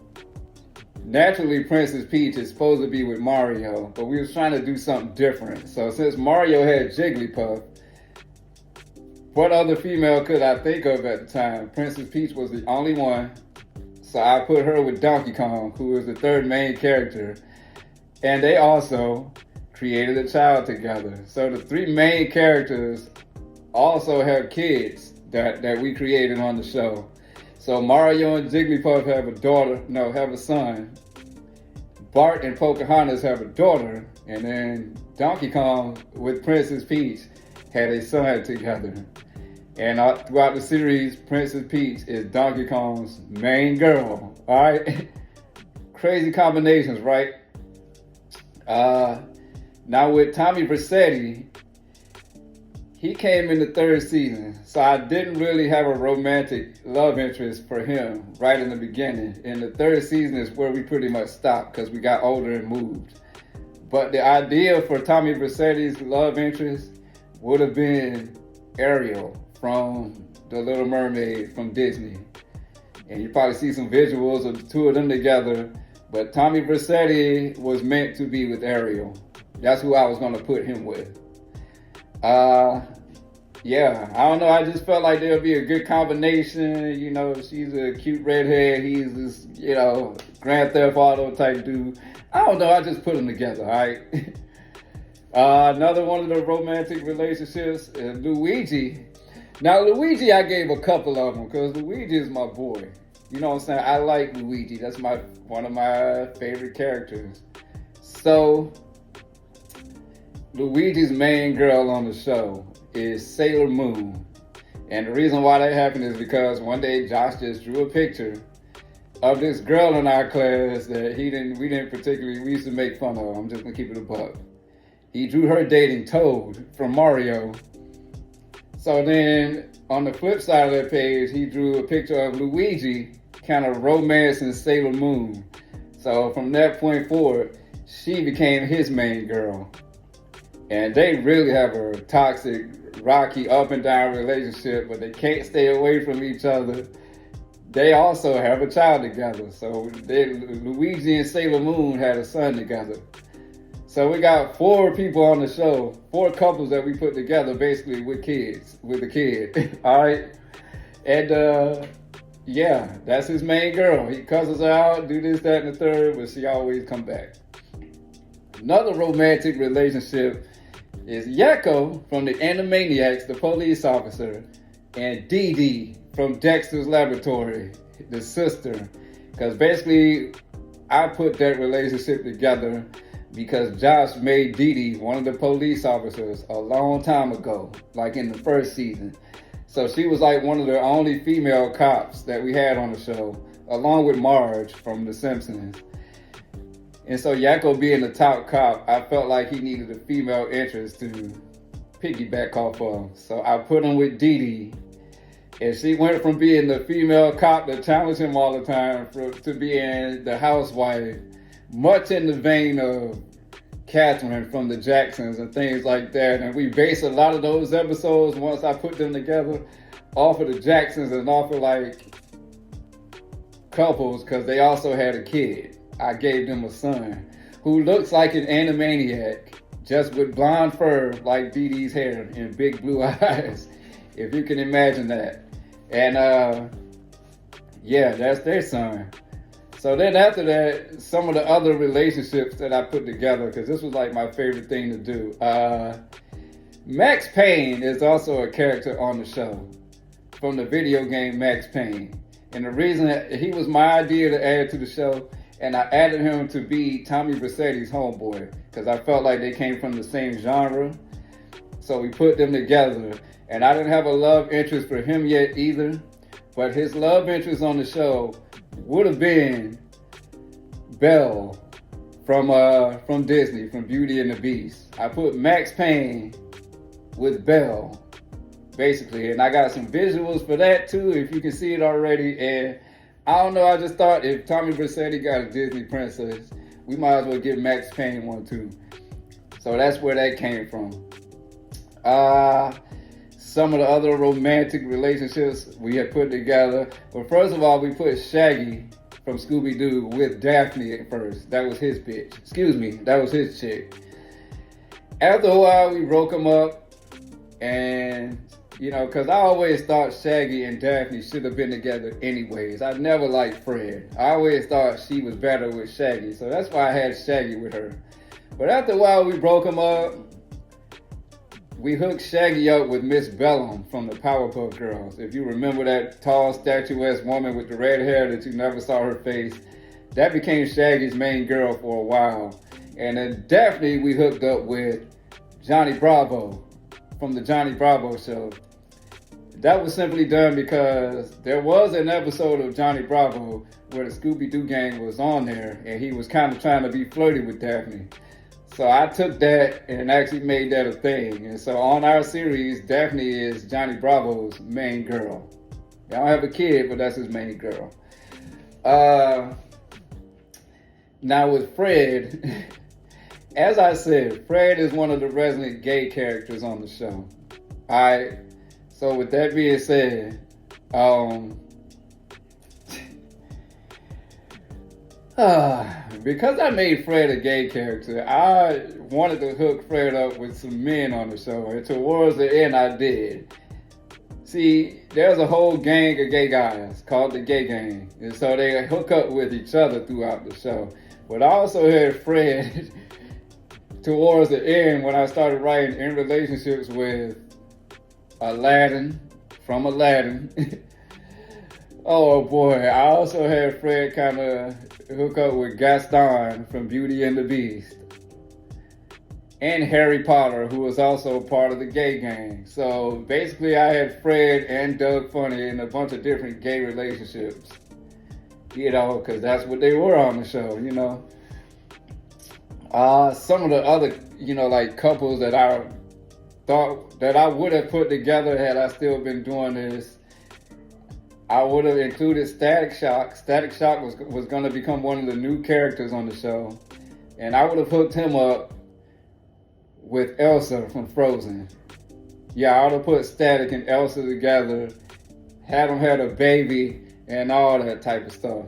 naturally Princess Peach is supposed to be with Mario, but we was trying to do something different. So since Mario had Jigglypuff, what other female could I think of at the time? Princess Peach was the only one. So I put her with Donkey Kong, who is the third main character. And they also created a child together. So the three main characters also have kids that we created on the show. So Mario and Jigglypuff have a son. Bart and Pocahontas have a daughter. And then Donkey Kong with Princess Peach had a son together. And throughout the series, Princess Peach is Donkey Kong's main girl. All right? Crazy combinations, right? Now with Tommy Vercetti, he came in the third season. So I didn't really have a romantic love interest for him right in the beginning. And the third season is where we pretty much stopped because we got older and moved. But the idea for Tommy Vercetti's love interest would have been Ariel from The Little Mermaid from Disney. And you probably see some visuals of the two of them together. But Tommy Vercetti was meant to be with Ariel. That's who I was going to put him with. Yeah, I don't know. I just felt like there would be a good combination. She's a cute redhead. He's this, Grand Theft Auto type dude. I don't know. I just put them together, all right? Another one of the romantic relationships is Luigi. Now, Luigi, I gave a couple of them because Luigi is my boy. You know what I'm saying? I like Luigi. That's one of my favorite characters. So, Luigi's main girl on the show is Sailor Moon. And the reason why that happened is because one day Josh just drew a picture of this girl in our class that we used to make fun of. I'm just gonna keep it a buck. he drew her dating Toad from Mario. So then on the flip side of that page, he drew a picture of Luigi kind of romancing Sailor Moon. So from that point forward, she became his main girl. And they really have a toxic, rocky, up and down relationship, but they can't stay away from each other. They also have a child together. So Luigi and Sailor Moon had a son together. So we got 4 people on the show, 4 couples that we put together basically with kids, with a kid. All right. And yeah, that's his main girl. He cusses her out, do this, that, and the third, but she always come back. Another romantic relationship is Yakko from the Animaniacs, the police officer, and Dee Dee from Dexter's Laboratory, the sister. Because basically, I put that relationship together because Josh made Dee Dee one of the police officers a long time ago, like in the first season. So she was like one of the only female cops that we had on the show, along with Marge from The Simpsons. And so Yakko being the top cop, I felt like he needed a female interest to piggyback off of. So I put him with Dee Dee. And she went from being the female cop that challenged him all the time to being the housewife, much in the vein of Catherine from the Jacksons and things like that. And we based a lot of those episodes, once I put them together, off of the Jacksons and off of like couples, because they also had a kid. I gave them a son who looks like an Animaniac, just with blonde fur like Dee Dee's hair and big blue eyes, if you can imagine that. And yeah, that's their son. So then after that, some of the other relationships that I put together, because this was like my favorite thing to do. Max Payne is also a character on the show from the video game Max Payne. And the reason that he was my idea to add to the show, and I added him to be Tommy Vercetti's homeboy, because I felt like they came from the same genre. So we put them together. And I didn't have a love interest for him yet either. But his love interest on the show would have been Belle from Disney, from Beauty and the Beast. I put Max Payne with Belle, basically. And I got some visuals for that too, if you can see it already. And I don't know, I just thought if Tommy Vercetti got a Disney princess, we might as well give Max Payne one too. So that's where that came from. Some of the other romantic relationships we had put together. Well, first of all, we put Shaggy from Scooby-Doo with Daphne at first. That was his bitch. Excuse me, that was his chick. After a while, we broke them up. And, you know, because I always thought Shaggy and Daphne should have been together anyways. I never liked Fred. I always thought she was better with Shaggy. So that's why I had Shaggy with her. But after a while, we broke them up. We hooked Shaggy up with Miss Bellum from the Powerpuff Girls. If you remember that tall, statuesque woman with the red hair that you never saw her face, that became Shaggy's main girl for a while. And then Daphne we hooked up with Johnny Bravo from the Johnny Bravo show. That was simply done because there was an episode of Johnny Bravo where the Scooby-Doo gang was on there and he was kind of trying to be flirty with Daphne. So I took that and actually made that a thing. And so on our series, Daphne is Johnny Bravo's main girl. They don't have a kid, but that's his main girl. Now with Fred, as I said, Fred is one of the resident gay characters on the show. Alright, so with that being said, because I made Fred a gay character, I wanted to hook Fred up with some men on the show, and towards the end I did. See, there's a whole gang of gay guys called the Gay Gang, and so they hook up with each other throughout the show. But I also had Fred towards the end when I started writing in relationships with Aladdin from Aladdin. Oh boy, I also had Fred kind of hook up with Gaston from Beauty and the Beast. And Harry Potter, who was also part of the Gay Gang. So basically I had Fred and Doug Funny in a bunch of different gay relationships. You know, because that's what they were on the show, you know. Some of the other, like couples that I thought that I would have put together had I still been doing this, I would have included Static Shock. Static Shock was going to become one of the new characters on the show. And I would have hooked him up with Elsa from Frozen. Yeah, I would have put Static and Elsa together, had them had a baby, and all that type of stuff.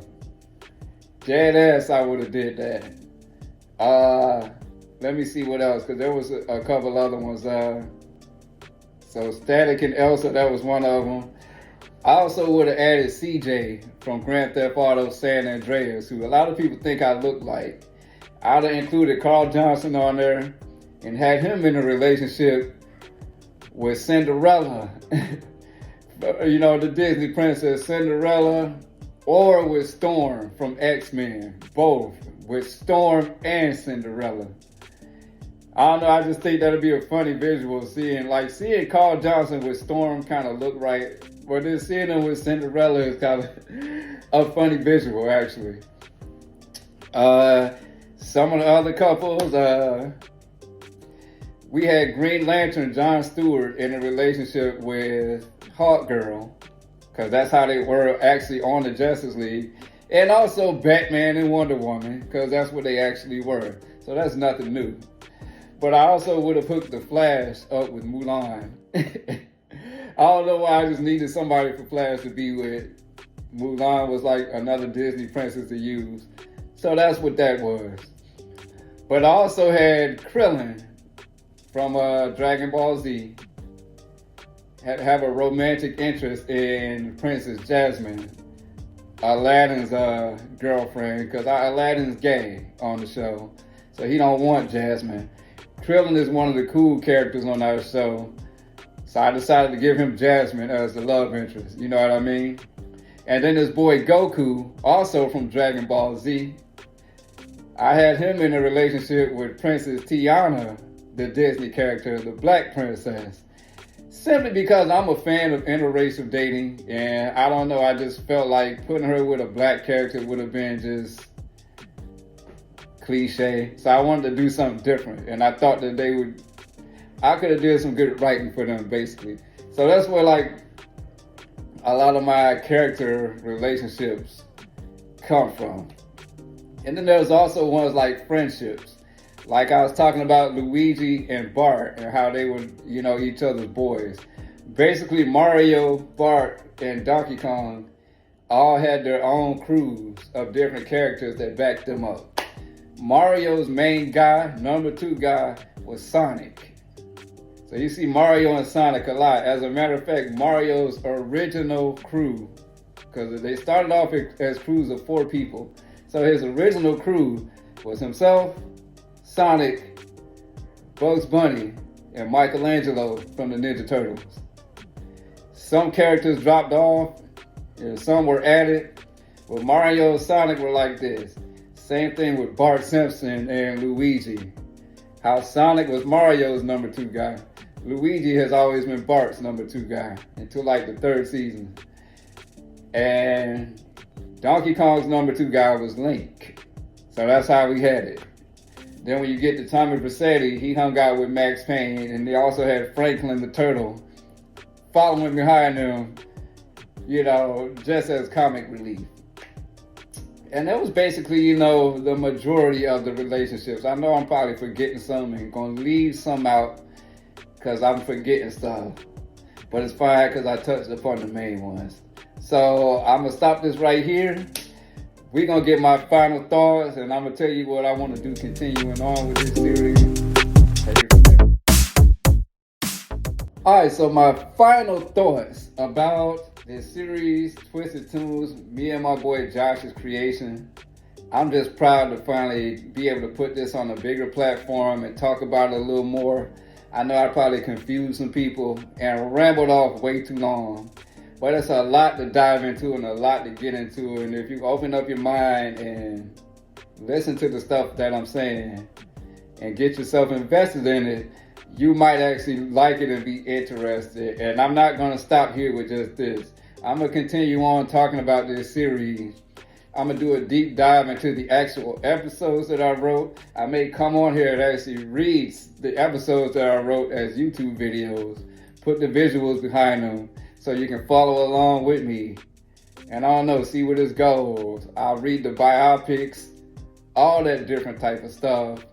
Dead ass, I would have did that. Let me see what else, because there was a couple other ones. So Static and Elsa, that was one of them. I also would have added CJ from Grand Theft Auto San Andreas, who a lot of people think I look like. I would have included Carl Johnson on there and had him in a relationship with Cinderella. The Disney princess Cinderella, or with Storm from X-Men. Both, with Storm and Cinderella. I don't know, I just think that'd be a funny visual, seeing Carl Johnson with Storm kind of look right, but then seeing him with Cinderella is kind of a funny visual, actually. Some of the other couples, we had Green Lantern John Stewart in a relationship with Hawkgirl, because that's how they were actually on the Justice League, and also Batman and Wonder Woman, because that's what they actually were. So that's nothing new. But I also would have hooked the Flash up with Mulan. I don't know why I just needed somebody for Flash to be with. Mulan was like another Disney princess to use. So that's what that was. But I also had Krillin from Dragon Ball Z. Have a romantic interest in Princess Jasmine, Aladdin's girlfriend, because Aladdin's gay on the show. So he don't want Jasmine. Krillin is one of the cool characters on our show. So I decided to give him Jasmine as the love interest. You know what I mean? And then this boy Goku, also from Dragon Ball Z. I had him in a relationship with Princess Tiana, the Disney character, the Black Princess. Simply because I'm a fan of interracial dating, and I don't know, I just felt like putting her with a black character would have been just cliche. So I wanted to do something different, and I thought that I could have did some good writing for them, basically. So that's where a lot of my character relationships come from. And then there's also ones like friendships. Like I was talking about Luigi and Bart and how they were, each other's boys. Basically, Mario, Bart, and Donkey Kong all had their own crews of different characters that backed them up. Mario's main guy, number 2 guy, was Sonic. So you see Mario and Sonic a lot. As a matter of fact, Mario's original crew, because they started off as crews of 4 people. So his original crew was himself, Sonic, Bugs Bunny, and Michelangelo from the Ninja Turtles. Some characters dropped off, and some were added. But Mario and Sonic were like this. Same thing with Bart Simpson and Luigi. How Sonic was Mario's number 2 guy. Luigi has always been Bart's number 2 guy until like the 3rd season. And Donkey Kong's number 2 guy was Link. So that's how we had it. Then when you get to Tommy Vercetti, he hung out with Max Payne, and they also had Franklin the Turtle following behind them, just as comic relief. And that was basically, the majority of the relationships. I know I'm probably forgetting some and going to leave some out because I'm forgetting stuff. But it's fine because I touched upon the main ones. So I'm going to stop this right here. We're going to get my final thoughts, and I'm going to tell you what I want to do continuing on with this series. Take it from there. All right, so my final thoughts about this series, Twisted Toons, me and my boy Josh's creation. I'm just proud to finally be able to put this on a bigger platform and talk about it a little more. I know I probably confused some people and rambled off way too long. But it's a lot to dive into and a lot to get into. And if you open up your mind and listen to the stuff that I'm saying and get yourself invested in it, you might actually like it and be interested. And I'm not going to stop here with just this. I'm going to continue on talking about this series I'm going to do a deep dive into the actual episodes that I wrote. I may come on here and actually read the episodes that I wrote as YouTube videos, put the visuals behind them so you can follow along with me. And I don't know, see where this goes. I'll read the biopics, all that different type of stuff.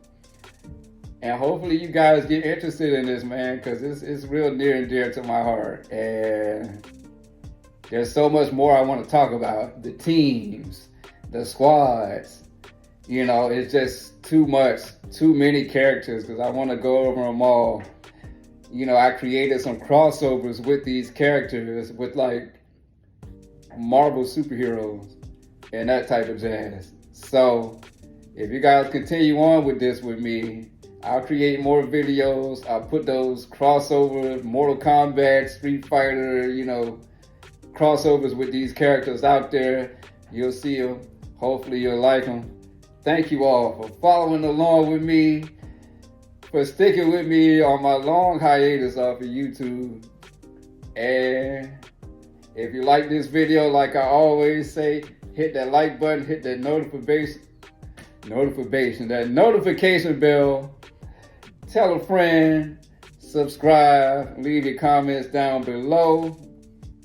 And hopefully you guys get interested in this, man, because it's real near and dear to my heart. And there's so much more I want to talk about. The teams, the squads. You know, it's just too much, too many characters, because I want to go over them all. You know, I created some crossovers with these characters, with like Marvel superheroes and that type of jazz. So if you guys continue on with this with me, I'll create more videos. I'll put those crossover Mortal Kombat, Street Fighter, you know, crossovers with these characters out there. You'll see them. Hopefully you'll like them. Thank you all for following along with me, for sticking with me on my long hiatus off of YouTube. And if you like this video, like I always say, hit that like button, hit that notification bell, tell a friend, subscribe, leave your comments down below.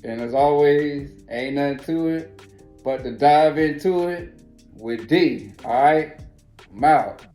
And as always, ain't nothing to it but to dive into it with D. All right, I'm out.